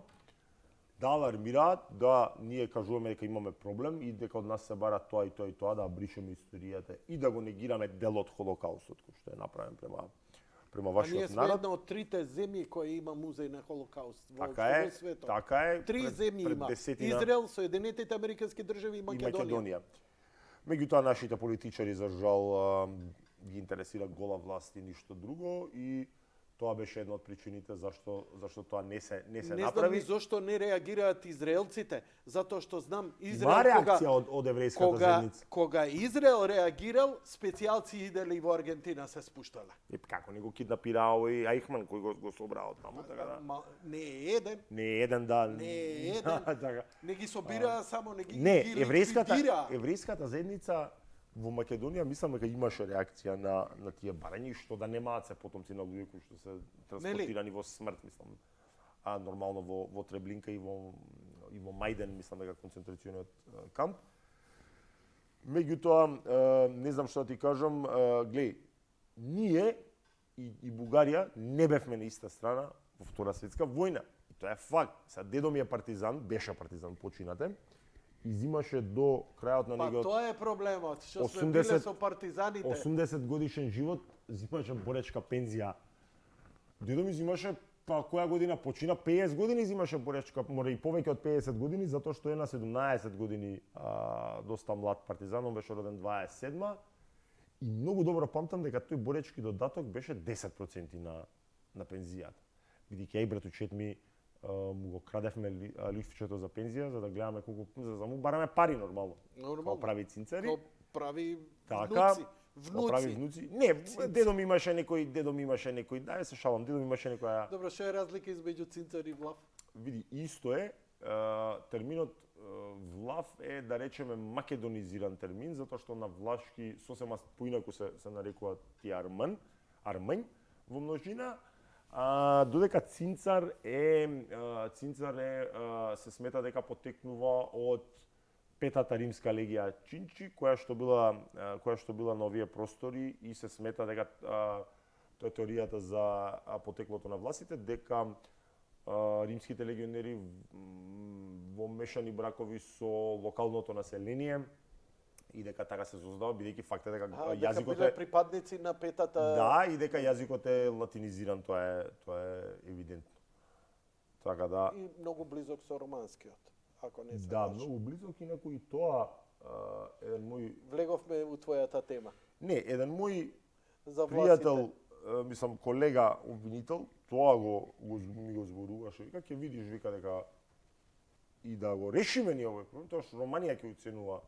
да алармираат, да ние кажуваме дека имаме проблем и дека од нас се бара тоа и тоа и тоа, да бришеме историјата и да го негираме дел од Холокаустот кој што е направен према А ние вашиот сме народ. една од трите земји кои има музеј на Холокауст во Така светот. е. Три земји има. Израел, Соединетите Американски држави и и Македонија. Македонија. Меѓутоа нашите политичари за жал ги интересира гола власт и ништо друго, и тоа беше една од причините зашто тоа не се Не знам ни направи. зошто не реагираат израелците, затоа што знам Има Израел реакција од еврејската заедница. кога Израел реагирал, специјалци идели во Аргентина се спуштале. Како не го киднапираа овој Ајхман кој го собра од таму, така да. Не е еден, Не е еден да. не е еден. Така. Не ги собираа само, не ги Не, ги ликвидираа. еврејската заедница во Македонија мислам дека имаше реакција на тие барања, што да немаат се потомци на луѓе кои што се транспортирани во смрт, мислам. А нормално во Треблинка и во Мајден, мислам дека концентрациониот камп. Меѓутоа, не знам што да ти кажам, глеј, ние и Бугарија не бевме на иста страна во Втора светска војна. И тоа е факт. Са дедо ми е партизан, беше партизан, починате, и зимаше до крајот на Па неговиот тоа е проблемот, што сме 80 биле со партизаните. 80 годишен живот, зимаше боречка пензија. Дедо ми зимаше, па која година почина, 50 години зимаше боречка, мора и повеќе од 50 години, затоа што е на 17 години доста млад партизан, он беше роден 27 и многу добро памтам дека тој боречки додаток беше 10% на пензијата. Бидејќи ја и братучет ми му го крадевме лифчето за пензија за да гледаме колку за да му бараме пари нормално. Како прави цинцари. Како прави Така, внуци. прави внуци. Не, дедо ми имаше некој, дај се шалам, дедо ми имаше некоја. Добро, што е разлика измеѓу цинцар и влав? Види, исто е, терминот влав е, да речеме, македонизиран термин, затоа што на влашки сосема поинаку се нарекуваат тие армањ во множина, додека цинцар се смета дека потекнува од Петата римска легија Чинчи, која што била на овие простори, и се смета дека тоа е теоријата за потеклото на власите, дека римските легионери во мешани бракови со локалното население и дека така се создава, бидејќи факт е дека Дека јазикот биле е припадници на петата... да и дека јазикот е латинизиран, тоа е евидентно. Така да И многу близок со романскиот, ако не се да, лажам. многу близок, инаку и тоа еден мој Влеговме у твојата тема. не, еден мој За пријател, мислам колега обвинител, тоа ми го зборуваше, вика ќе видиш, вика дека и да го решиме ние овој проблем, тоа што Романија ќе оценува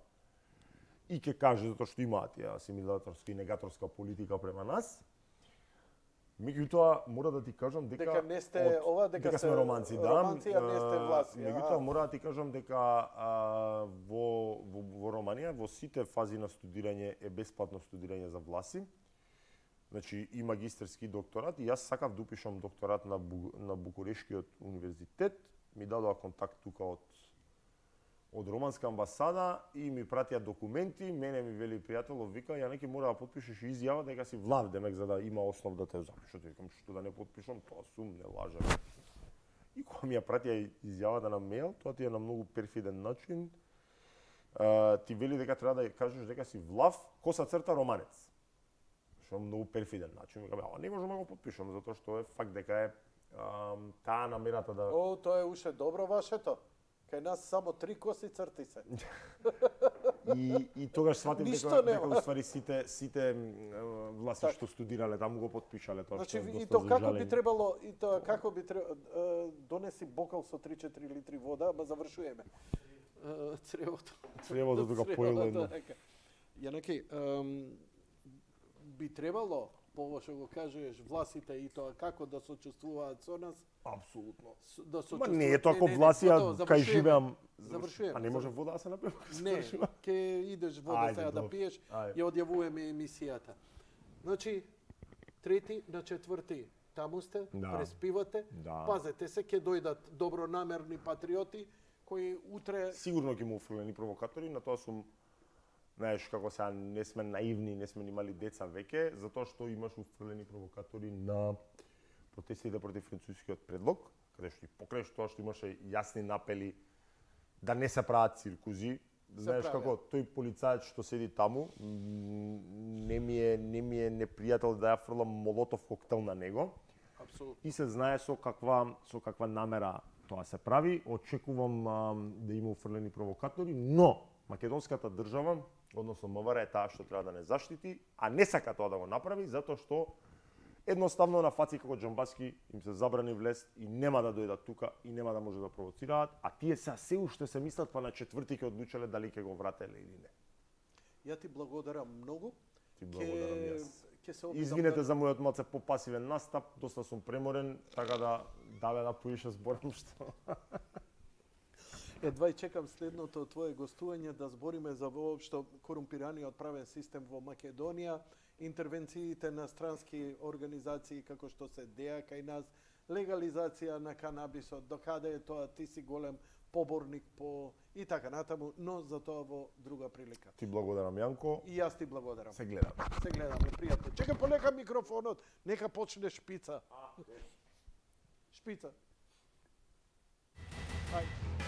и ќе каже затоа што имаат ја асимилаторска и негаторска политика према нас. Меѓутоа мора да ти кажам дека не сте дека сме романци, да. Романци, а не сте власи. Меѓутоа мора да ти кажам дека во Романија во сите фази на студирање е бесплатно студирање за власи. Значи и магистерски докторат и јас сакав да упишам докторат на Букурешкиот универзитет. Ми дадоа контакт тука од Романска амбасада и ми пратија документи, мене ми вели пријателов, вика, Јанеки мора да потпишеш изјава дека си влав, демек за да има основ да те запишат. Викам, што да не потпишам, тоа сум, не лажам. И кога ми ја пратија изјавата на мејл, тоа ти е на многу перфиден начин. Ти вели дека треба да кажеш дека си влав, коса црта романец. Што е многу перфиден начин. Викам, не можам да го потпишам, затоа што е факт дека е таа намерата да... О, тоа е уште добро вашето. Кај нас само 3 коси црти се. И тогаш сватив дека уствари сите власти што студирале таму го потпишале тоа Значи, што е и доста тоа како зажалени. би требало, донеси бокал со 3-4 литри вода, ама завршуваме. Цревото. Цревото тука поело едно. Јанаки, би требало, по што го кажеш, власите и тоа како да сочувствуваат со нас, Апсолутно. да Ма сочувствуваат. не е тоа како власи, а кај живеам. Завршуваме. А не може вода да се напие? Не, ке идеш вода Ајде, сега да добро. пиеш, Ајде. ја одјавуваме емисијата. Значи, 3 на 4 таму сте, Да. преспивате, Да. пазете се, ќе дојдат добронамерни патриоти, кои утре... Сигурно ќе му уфрлени провокатори, на тоа сум знаеш како сега не сме наивни, не сме имали деца веќе, затоа што имаш уфрлени провокатори на протестите против францускиот предлог, каде што и покрај тоа што имаше јасни напели да не се прават циркузи. Знаеш прават. како тој полицаец што седи таму, не ми е непријател да ја фрлам молотов коктел на него. Апсолутно. И се знае со каква намера тоа се прави. Очекувам да има уфрлени провокатори, но македонската држава, односно МВР е таа што треба да не заштити, а не сака тоа да го направи затоа што едноставно на фаци како Џамбаски им се забрани влез и нема да дојдат тука и нема да може да провоцираат, а тие се уште се мислат па на четврти ќе одлучеле дали ќе го врателе или не. Ја ти благодарам многу. Ти благодарам и јас. Ќе се опитам Извинете за мојот малце попасивен настап, доста сум преморен, така да поише зборам што. Едва и чекам следното твое гостување да збориме за воопшто корумпираниот правен систем во Македонија, интервенциите на странски организации како што се ДЕА кај нас, легализација на канабисот, докаде е тоа, ти си голем поборник по и така натаму, но за тоа во друга прилика. Ти благодарам, Јанко. И јас ти благодарам. Се гледам. Се гледаме, пријатно. Чекам полека микрофонот, нека почне шпица. Шпица. Ајде.